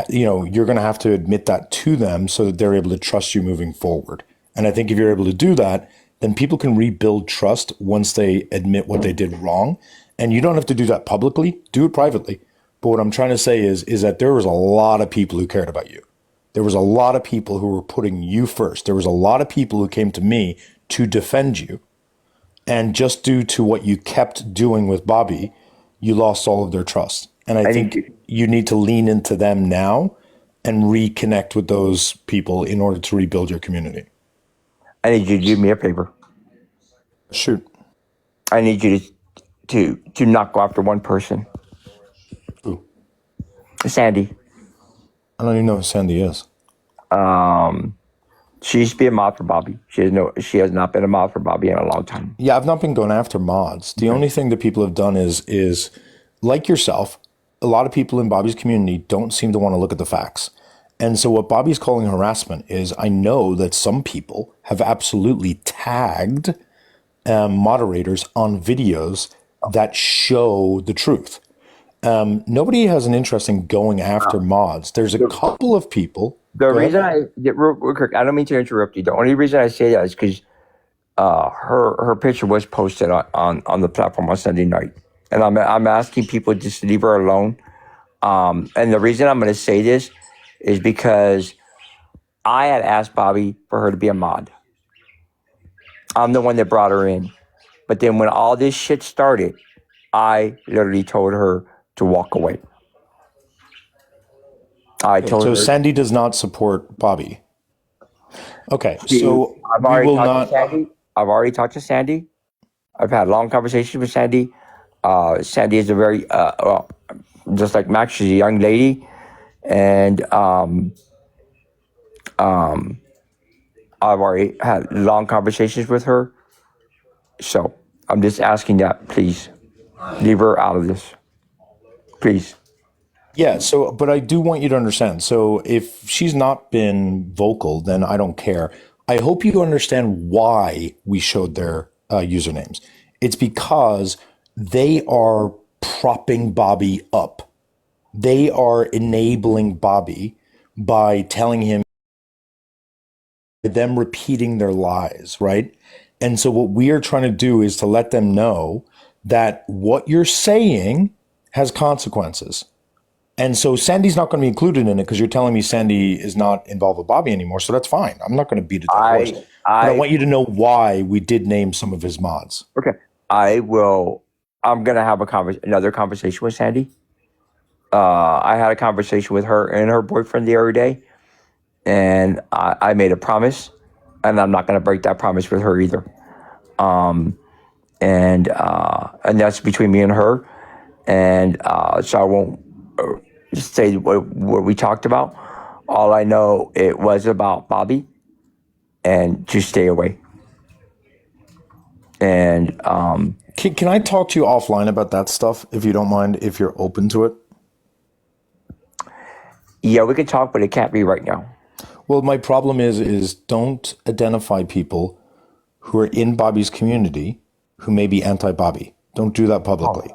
you're going to have to admit that to them so that they're able to trust you moving forward. And I think if you're able to do that, then people can rebuild trust once they admit what they did wrong. And you don't have to do that publicly. Do it privately. But what I'm trying to say is that there was a lot of people who cared about you. There was a lot of people who were putting you first. There was a lot of people who came to me to defend you. And just due to what you kept doing with Bobby, you lost all of their trust. And I think you need to lean into them now and reconnect with those people in order to rebuild your community. I need you to do me a favor. Shoot. I need you to not go after one person. Who? Sandy. I don't even know who Sandy is. She used to be a mod for Bobby. She has not been a mod for Bobby in a long time. Yeah, I've not been going after mods. The only thing that people have done is like yourself, a lot of people in Bobby's community don't seem to want to look at the facts. And so what Bobby's calling harassment is, I know that some people have absolutely tagged moderators on videos that show the truth. Nobody has an interest in going after mods. There's a couple of people. The reason I get real quick, I don't mean to interrupt you. The only reason I say that is because her picture was posted on the platform on Sunday night, and I'm asking people just to leave her alone. And the reason I'm going to say this is because I had asked Bobby for her to be a mod. I'm the one that brought her in, but then when all this shit started, I literally told her to walk away. I told her. So Sandy does not support Bobby. Okay, so I've already talked to Sandy. I've already talked to Sandy. I've had long conversations with Sandy. Sandy is a very, just like Max, she's a young lady. And I've already had long conversations with her. So I'm just asking that, please, leave her out of this. Please. Yeah, but I do want you to understand. So if she's not been vocal, then I don't care. I hope you understand why we showed their usernames. It's because they are propping Bobby up. They are enabling Bobby by telling him, them repeating their lies, right? And so what we are trying to do is to let them know that what you're saying has consequences. And so Sandy's not going to be included in it because you're telling me Sandy is not involved with Bobby anymore. So that's fine. I'm not going to beat a dead horse. But I want you to know why we did name some of his mods. Okay. I'm going to have another conversation with Sandy. I had a conversation with her and her boyfriend the other day, and I made a promise, and I'm not going to break that promise with her either. And that's between me and her. And so I won't just say what we talked about. All I know, it was about Bobby, and to stay away. And can I talk to you offline about that stuff, if you don't mind, if you're open to it? yeah, we can talk, but it can't be right now. Well, my problem is don't identify people who are in Bobby's community who may be anti-Bobby. Don't do that publicly.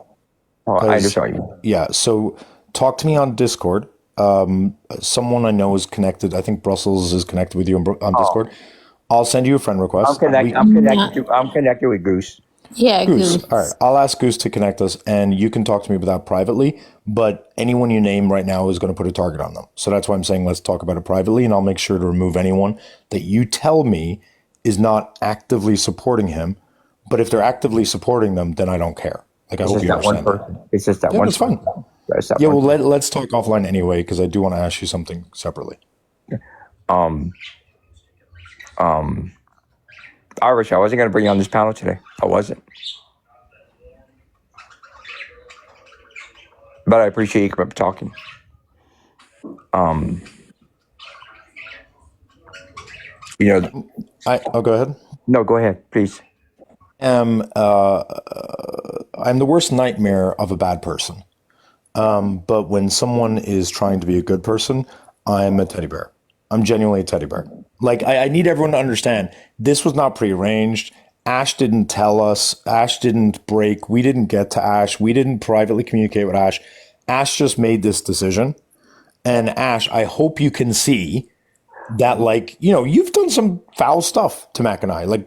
Oh, I understand you. Yeah, so talk to me on Discord. Someone I know is connected. I think Brussels is connected with you on Discord. I'll send you a friend request. I'm connected with Goose. Yeah, Goose. Goose. All right. I'll ask Goose to connect us, and you can talk to me about that privately. But anyone you name right now is going to put a target on them. So that's why I'm saying let's talk about it privately, and I'll make sure to remove anyone that you tell me is not actively supporting him. But if they're actively supporting them, then I don't care. Like, I hope you understand that. It's just that Yeah, one. that's fine. Yeah, well, let's talk offline anyway, because I do want to ask you something separately. Irish, I wasn't going to bring you on this panel today. I wasn't. But I appreciate you coming up talking. Oh, go ahead. No, go ahead, please. I'm the worst nightmare of a bad person. But when someone is trying to be a good person, I'm a teddy bear. I'm genuinely a teddy bear. Like, I need everyone to understand this was not prearranged. Ash didn't tell us. Ash didn't break. We didn't get to Ash. We didn't privately communicate with Ash. Ash just made this decision. And Ash, I hope you can see that, like, you've done some foul stuff to Mac and I. Like,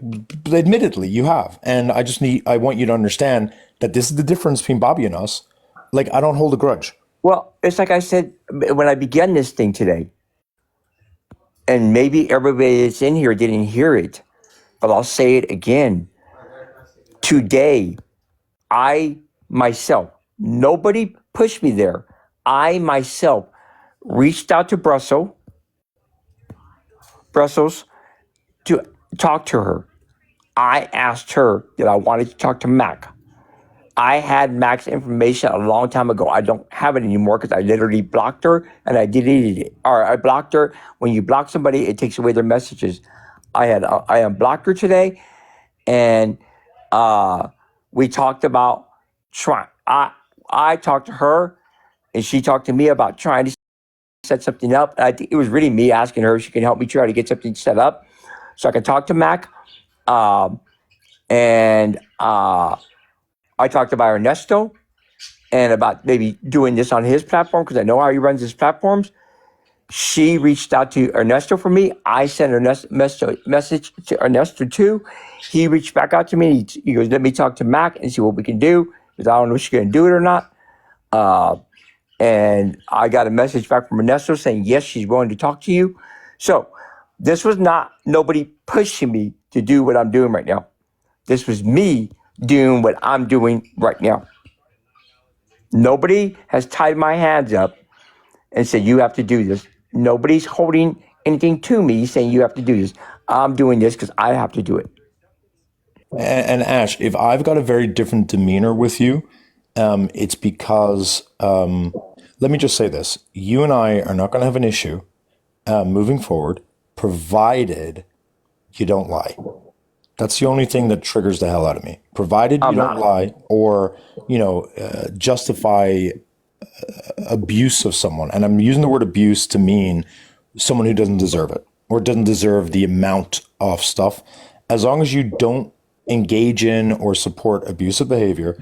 admittedly, you have. And I want you to understand that this is the difference between Bobby and us. Like, I don't hold a grudge. Well, it's like I said when I began this thing today, and maybe everybody that's in here didn't hear it, but I'll say it again. Today, I myself, nobody pushed me there. I myself reached out to Brussels to talk to her. I asked her that I wanted to talk to Mac. I had Mac's information a long time ago. I don't have it anymore because I literally blocked her and I deleted it. Or I blocked her. When you block somebody, it takes away their messages. I unblocked her today, and we talked about trying. I talked to her, and she talked to me about trying to set something up. And I think it was really me asking her if she can help me try to get something set up so I can talk to Mac. I talked about Ernesto and about maybe doing this on his platform because I know how he runs his platforms. She reached out to Ernesto for me. I sent a message to Ernesto too. He reached back out to me. He goes, let me talk to Mac and see what we can do because I don't know if she's going to do it or not. And I got a message back from Ernesto saying, yes, she's willing to talk to you. So this was not nobody pushing me to do what I'm doing right now. This was me doing what I'm doing right now. Nobody has tied my hands up and said, you have to do this. Nobody's holding anything to me saying you have to do this. I'm doing this because I have to do it. And Ash, if I've got a very different demeanor with you, it's because, let me just say this. You and I are not going to have an issue moving forward, provided you don't lie. That's the only thing that triggers the hell out of me. Provided you don't lie or, justify abuse of someone. And I'm using the word abuse to mean someone who doesn't deserve it. or doesn't deserve the amount of stuff, as long as you don't engage in or support abusive behavior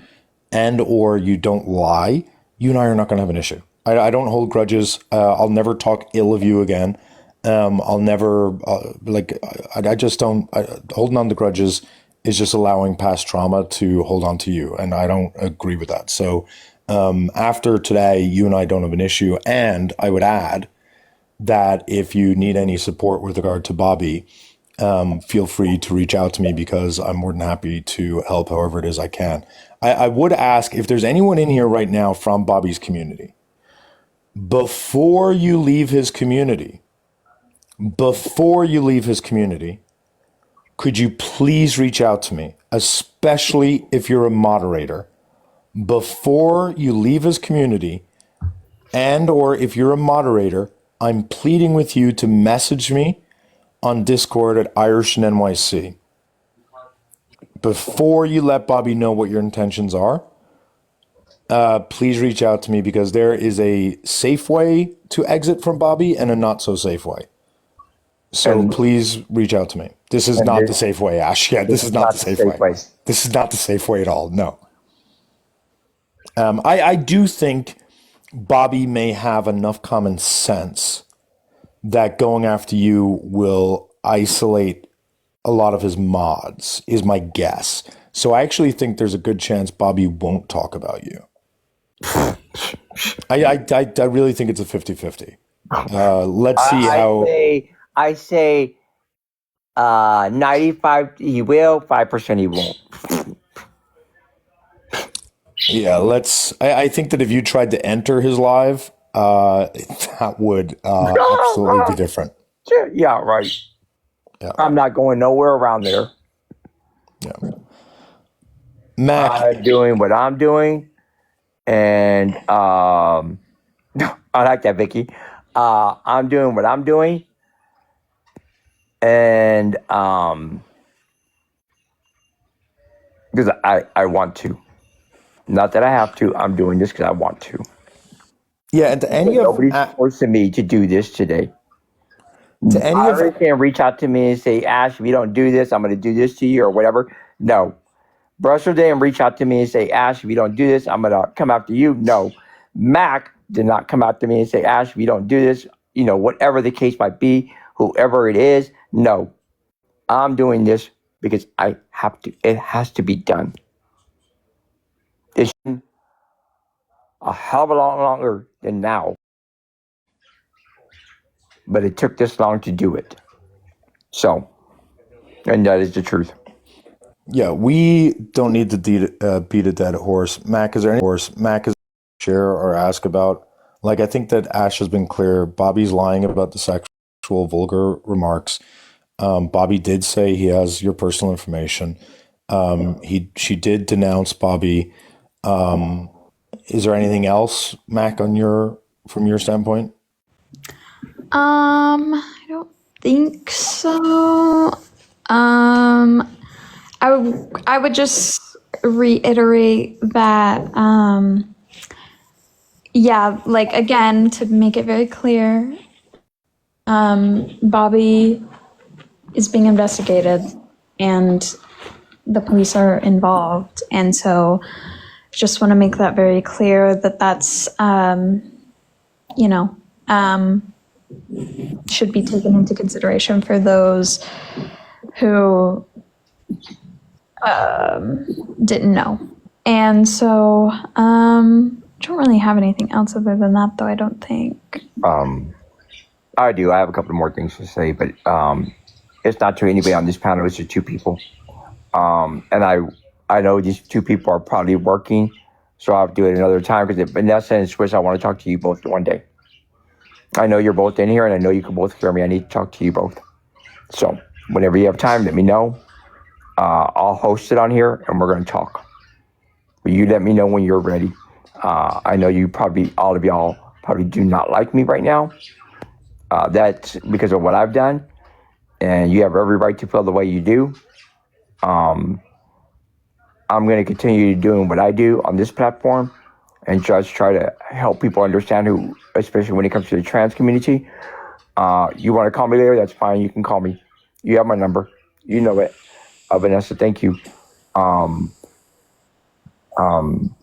and or you don't lie, you and I are not going to have an issue. I don't hold grudges. I'll never talk ill of you again. I'll never I just don't. Holding on to grudges is just allowing past trauma to hold on to you, and I don't agree with that. So after today, you and I don't have an issue. And I would add that if you need any support with regard to Bobby, feel free to reach out to me because I'm more than happy to help however it is I can. I would ask if there's anyone in here right now from Bobby's community. Before you leave his community, could you please reach out to me, especially if you're a moderator, before you leave his community, and or if you're a moderator, I'm pleading with you to message me on Discord at Irish and NYC. Before you let Bobby know what your intentions are, please reach out to me because there is a safe way to exit from Bobby and a not so safe way. So please reach out to me. This is not the safe way, Ash. Yeah, this is not the safe way. This is not the safe way at all. No. I do think Bobby may have enough common sense that going after you will isolate a lot of his mods, is my guess. So I actually think there's a good chance Bobby won't talk about you. I really think it's a 50-50. Let's see how... I say 95 he will, 5% he won't. Yeah, I think that if you tried to enter his live, that would absolutely be different. Yeah, right. Yeah. I'm not going nowhere around there. Yeah. Mac, I'm doing what I'm doing, and I like that, Vicky. I'm doing what I'm doing, and because I want to. Not that I have to. I'm doing this because I want to. yeah, and to any of Nobody's forcing me to do this today. Iris can reach out to me and say, Ash, if you don't do this, I'm going to do this to you or whatever. No. Brussel didn't reach out to me and say, Ash, if you don't do this, I'm going to come after you. No. Mac did not come after me and say, Ash, if you don't do this, whatever the case might be, whoever it is, no. I'm doing this because I have to. It has to be done. It's a hell of a lot longer than now. But it took this long to do it. So, and that is the truth. Yeah, we don't need to beat a dead horse. Mac, is there any horse Mac is share or ask about? Like, I think that Ash has been clear. Bobby's lying about the sexual vulgar remarks. Bobby did say he has your personal information. She did denounce Bobby. Is there anything else, Mac, from your standpoint? I don't think so. I would just reiterate that, like, again, to make it very clear, Bobby is being investigated and the police are involved. And so just want to make that very clear that that's, should be taken into consideration for those who didn't know. And so don't really have anything else other than that, though, I don't think. I do. I have a couple more things to say, but it's not to anybody on this panel. It's to two people. And I know these two people are probably working, so I'll do it another time because in that sense, Swiss, I want to talk to you both one day. I know you're both in here, and I know you can both hear me. I need to talk to you both. So whenever you have time, let me know. I'll host it on here, and we're going to talk. But you let me know when you're ready. I know all of y'all probably do not like me right now. That's because of what I've done, and you have every right to feel the way you do. I'm going to continue doing what I do on this platform and just try to help people understand especially when it comes to the trans community, You want to call me later? That's fine. You can call me. You have my number. You know it. Vanessa, thank you. Um, um,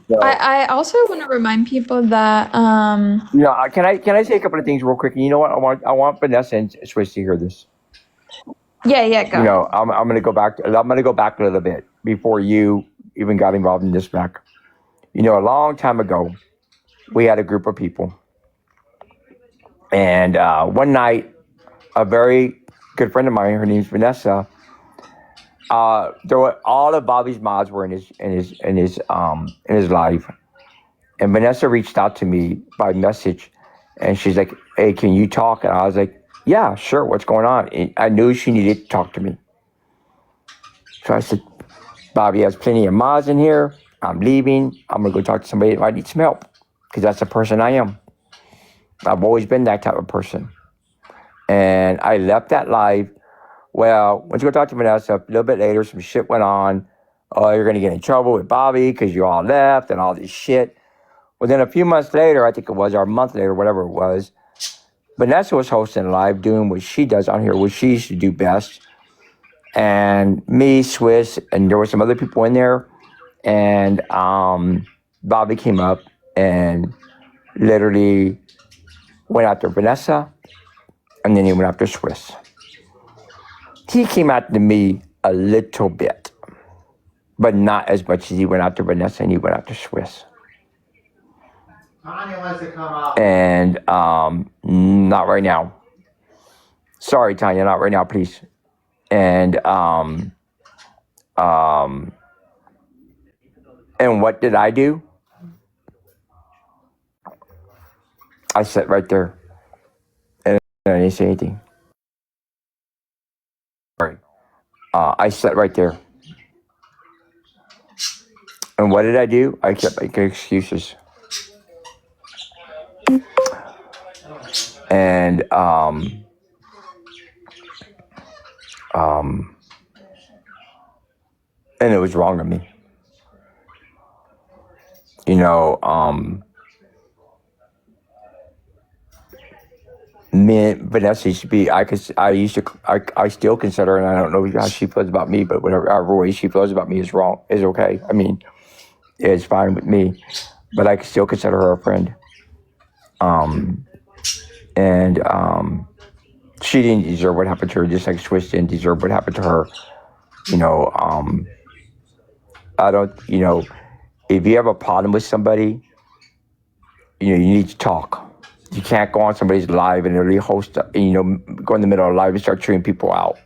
so, I also want to remind people that can I say a couple of things real quick? And you know what? I want Vanessa and Swiss to hear this. yeah, go. I'm gonna go back. I'm gonna go back a little bit before you even got involved in this back. A long time ago, we had a group of people, and one night, a very good friend of mine, her name's Vanessa. All of Bobby's mods were in his live, and Vanessa reached out to me by message, and she's like, "Hey, can you talk?" And I was like, "Yeah, sure. What's going on?" And I knew she needed to talk to me, so I said, "Bobby has plenty of mods in here. I'm leaving. I'm gonna go talk to somebody that might need some help, because that's the person I am. I've always been that type of person." And I left that live. Well, went to go talk to Vanessa. A little bit later, some shit went on. Oh, you're going to get in trouble with Bobby because you all left and all this shit. Well, then a few months later, I think it was, or a month later, whatever it was, Vanessa was hosting a live, doing what she does on here, what she used to do best. And me, Swiss, and there were some other people in there. And Bobby came up and literally went after Vanessa, and then he went after Swiss. He came after me a little bit, but not as much as he went after Vanessa and he went after Swiss. Tanya wants to come out. And not right now. Sorry, Tanya, not right now, please. And what did I do? I sat right there and I didn't say anything. Sorry. I sat right there. And what did I do? I kept making excuses. And and it was wrong of me. Me and Vanessa used to be. I still consider her, and I don't know how she feels about me, but whatever way she feels about me is wrong. Is okay. I mean, it's fine with me, but I still consider her a friend. And she didn't deserve what happened to her, just like Swiss didn't deserve what happened to her. I don't. If you have a problem with somebody, you need to talk. You can't go on somebody's live and literally host, go in the middle of a live and start treating people out.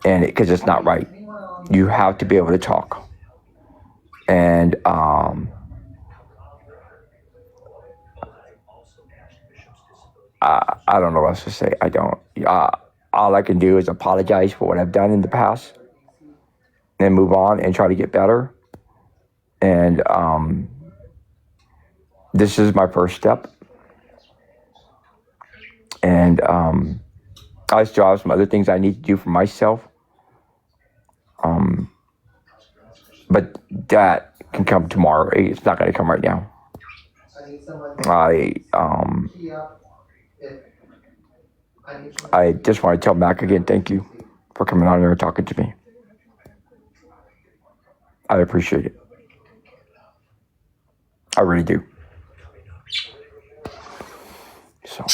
And because it's not right. You have to be able to talk. And I don't know what else to say. I don't. All I can do is apologize for what I've done in the past and move on and try to get better. And this is my first step. And I still have some other things I need to do for myself. But that can come tomorrow. It's not going to come right now. I just want to tell Mac again, thank you for coming on there and talking to me. I appreciate it. I really do. So,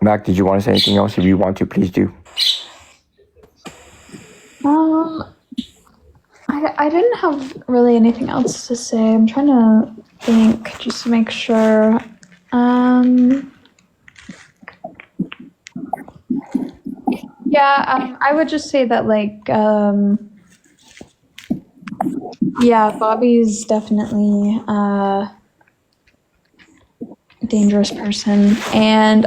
Mac, did you want to say anything else? If you want to, please do. I didn't have really anything else to say. I'm trying to think just to make sure. I would just say that, Bobby's definitely a dangerous person. And,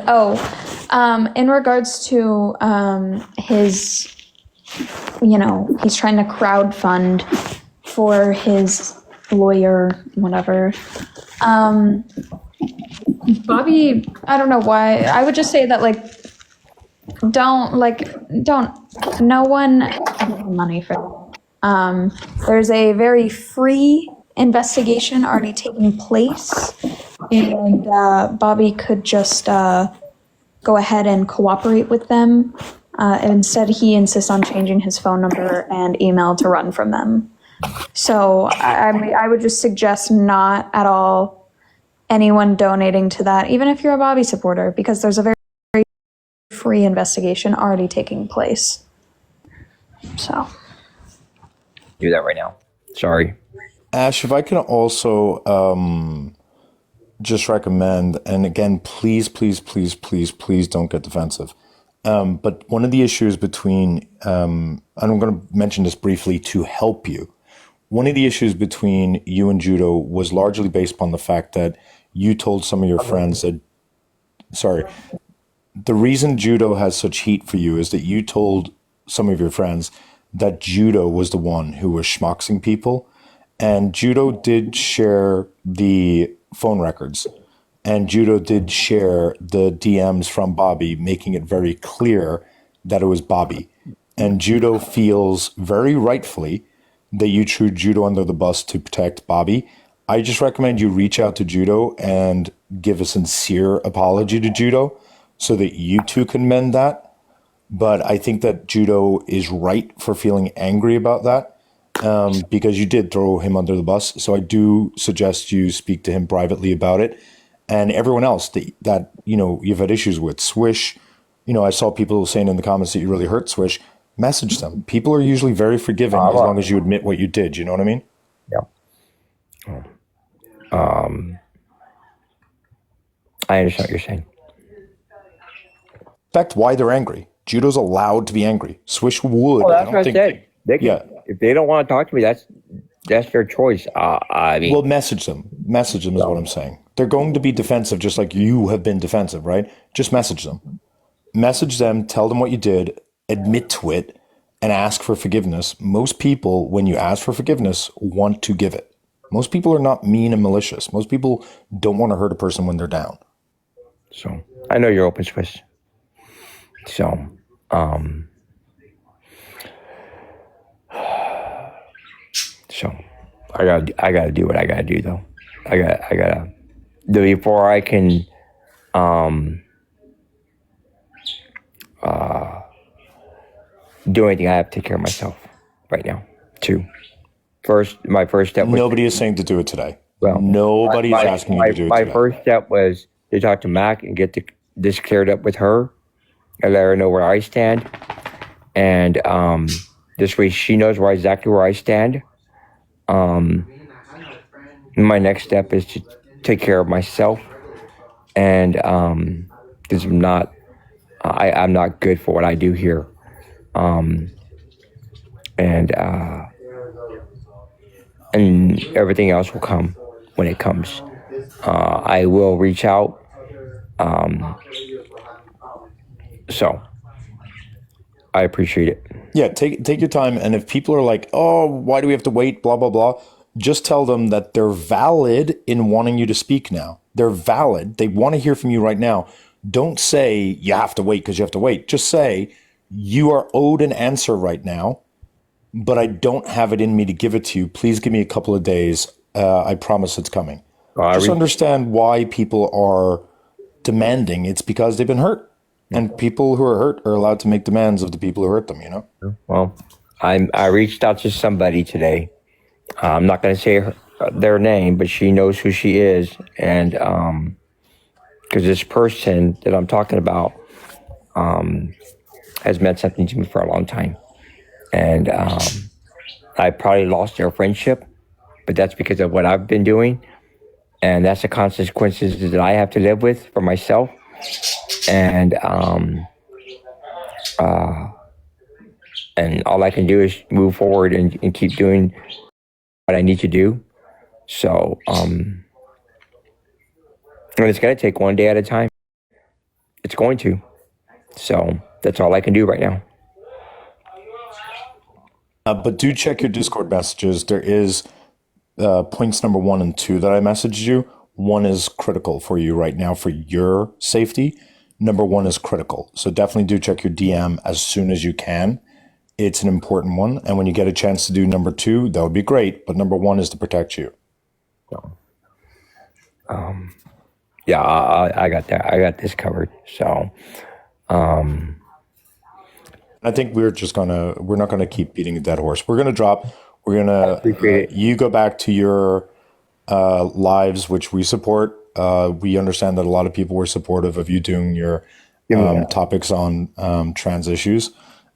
in regards to his, he's trying to crowdfund for his lawyer, whatever. Bobby, I don't know why. I would just say that, no one money for that. There's a very free investigation already taking place and Bobby could just go ahead and cooperate with them. Instead, he insists on changing his phone number and email to run from them. So I would just suggest not at all anyone donating to that, even if you're a Bobby supporter, because there's a very, very free investigation already taking place. So Do that right now. Sorry. Ash, if I can also just recommend, and again, please, please, please, please, please don't get defensive. But one of the issues between, and I'm going to mention this briefly to help you. One of the issues between you and Judo was largely based upon the fact that you told some of your friends that, sorry, the reason Judo has such heat for you is that you told some of your friends that Judo was the one who was schmucksing people. And Judo did share the phone records. And Judo did share the DMs from Bobby, making it very clear that it was Bobby. And Judo feels very rightfully that you threw Judo under the bus to protect Bobby. I just recommend you reach out to Judo and give a sincere apology to Judo so that you two can mend that. But I think that Judo is right for feeling angry about that because you did throw him under the bus. So I do suggest you speak to him privately about it. And everyone else that you've had issues with, Swish, I saw people saying in the comments that you really hurt Swish. Message them. People are usually very forgiving as long as you admit what you did. You know what I mean? Yeah. I understand what you're saying. In fact, why they're angry. Judo's allowed to be angry. Swish would. Well, that's what I said. They can, yeah. If they don't want to talk to me, that's their choice. I mean, Well, message them. Message them is what I'm saying. They're going to be defensive just like you have been defensive, right? Just message them. Message them, tell them what you did, admit to it, and ask for forgiveness. Most people, when you ask for forgiveness, want to give it. Most people are not mean and malicious. Most people don't want to hurt a person when they're down. So I know you're open, Swiss. So, so I gotta do what I gotta do though. I gotta do before I can, do anything. I have to take care of myself right now too. My first step was Nobody is saying to do it today. Well, Nobody's asking you to do it today. My first step was to talk to Mac and get this cleared up with her and let her know where I stand. And this way she knows exactly where I stand. My next step is to take care of myself. And because I'm not good for what I do here. And everything else will come when it comes. I will reach out. So I appreciate it. Yeah, take your time. And if people are like, oh, why do we have to wait, blah, blah, blah, just tell them that they're valid in wanting you to speak now. They're valid. They want to hear from you right now. Don't say you have to wait because you have to wait. Just say you are owed an answer right now, but I don't have it in me to give it to you. Please give me a couple of days. I promise it's coming. Just understand why people are demanding. It's because they've been hurt. And people who are hurt are allowed to make demands of the people who hurt them, Well, I reached out to somebody today. I'm not going to say their name, but she knows who she is. And because this person that I'm talking about has meant something to me for a long time. And I probably lost their friendship, but that's because of what I've been doing. And that's the consequences that I have to live with for myself. And all I can do is move forward and keep doing what I need to do. So, and it's going to take one day at a time. It's going to. So that's all I can do right now. But do check your Discord messages. There is points number 1 and 2 that I messaged you. 1 is critical for you right now for your safety. Number 1 is critical. So definitely do check your DM as soon as you can. It's an important one. And when you get a chance to do number 2, that would be great. But number 1 is to protect you. So, Yeah, I got that. I got this covered. So, I think we're not gonna keep beating a dead horse. We're gonna drop. We're gonna appreciate it. you go back to your lives, which we support. We understand that a lot of people were supportive of you doing your Give me that. topics on trans issues,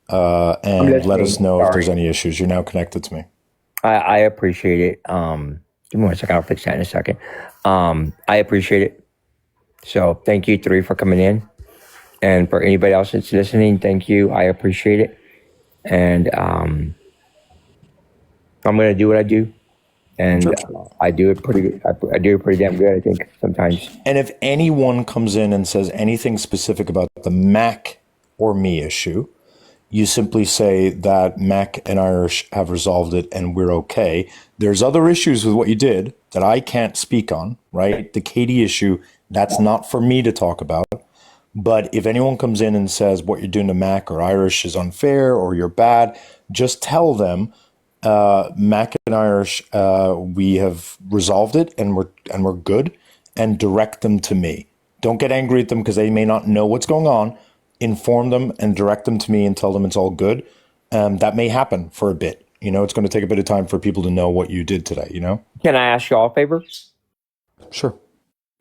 I'm and let us listening. know if there's Sorry. any issues. You're now connected to me. I appreciate it. Give me one second. I'll fix that in a second. I appreciate it. So thank you, three, for coming in. And for anybody else that's listening, thank you. I appreciate it. And I'm going to do what I do. And I do it pretty good. I do it pretty damn good, I think, sometimes. And if anyone comes in and says anything specific about the Mac or me issue, you simply say that Mac and Irish have resolved it and we're okay. There's other issues with what you did that I can't speak on, right? The Katie issue, that's not for me to talk about. But if anyone comes in and says what you're doing to Mac or Irish is unfair or you're bad, just tell them Mac and Irish, we have resolved it and we're good, and direct them to me. Don't get angry at them because they may not know what's going on. Inform them and direct them to me and tell them it's all good. That may happen for a bit. It's going to take a bit of time for people to know what you did today. Can I ask you all a favor? Sure.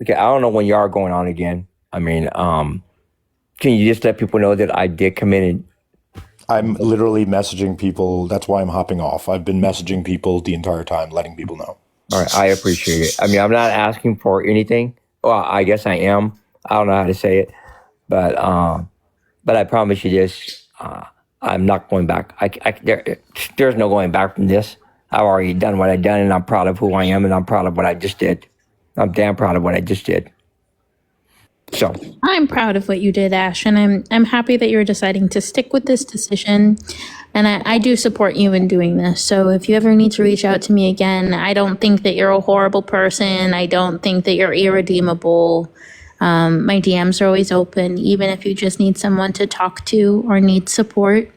Okay, I don't know when you are going on again. I mean, can you just let people know that I did come in and I'm literally messaging people. That's why I'm hopping off. I've been messaging people the entire time, letting people know. all right, I appreciate it. I mean, I'm not asking for anything. Well, I guess I am. I don't know how to say it, but I promise you this: I'm not going back. There's no going back from this. I've already done what I've done, and I'm proud of who I am, and I'm proud of what I just did. I'm damn proud of what I just did. So, I'm proud of what you did, Ash, and I'm happy that you're deciding to stick with this decision. And I do support you in doing this. So if you ever need to reach out to me again, I don't think that you're a horrible person. I don't think that you're irredeemable. My DMs are always open, even if you just need someone to talk to or need support.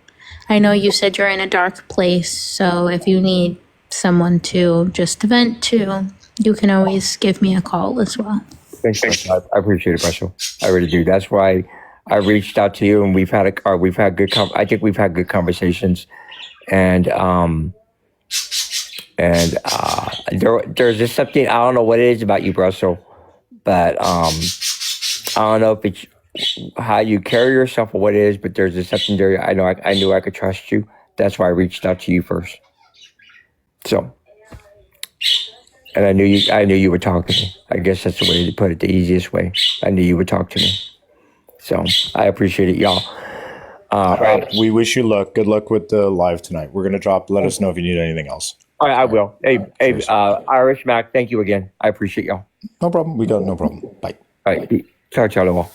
I know you said you're in a dark place, so if you need someone to just vent to, you can always give me a call as well. thanks, Marshall. I appreciate it, Marshall. I really do. That's why I reached out to you, and we've had good. I think we've had good conversations, and there's just something I don't know what it is about you, Russell, but I don't know if it's how you carry yourself or what it is, but there's just something there. I know I knew I could trust you. That's why I reached out to you first. So, and I knew you would talk to me. I guess that's the way to put it, the easiest way. I knew you would talk to me. So I appreciate it, y'all. Right. We wish you luck. Good luck with the live tonight. We're going to drop. Let us know if you need anything else. All right, I will. Hey, Irish Mac, thank you again. I appreciate y'all. No problem. We got no problem. Bye. All right, ciao, ciao, all.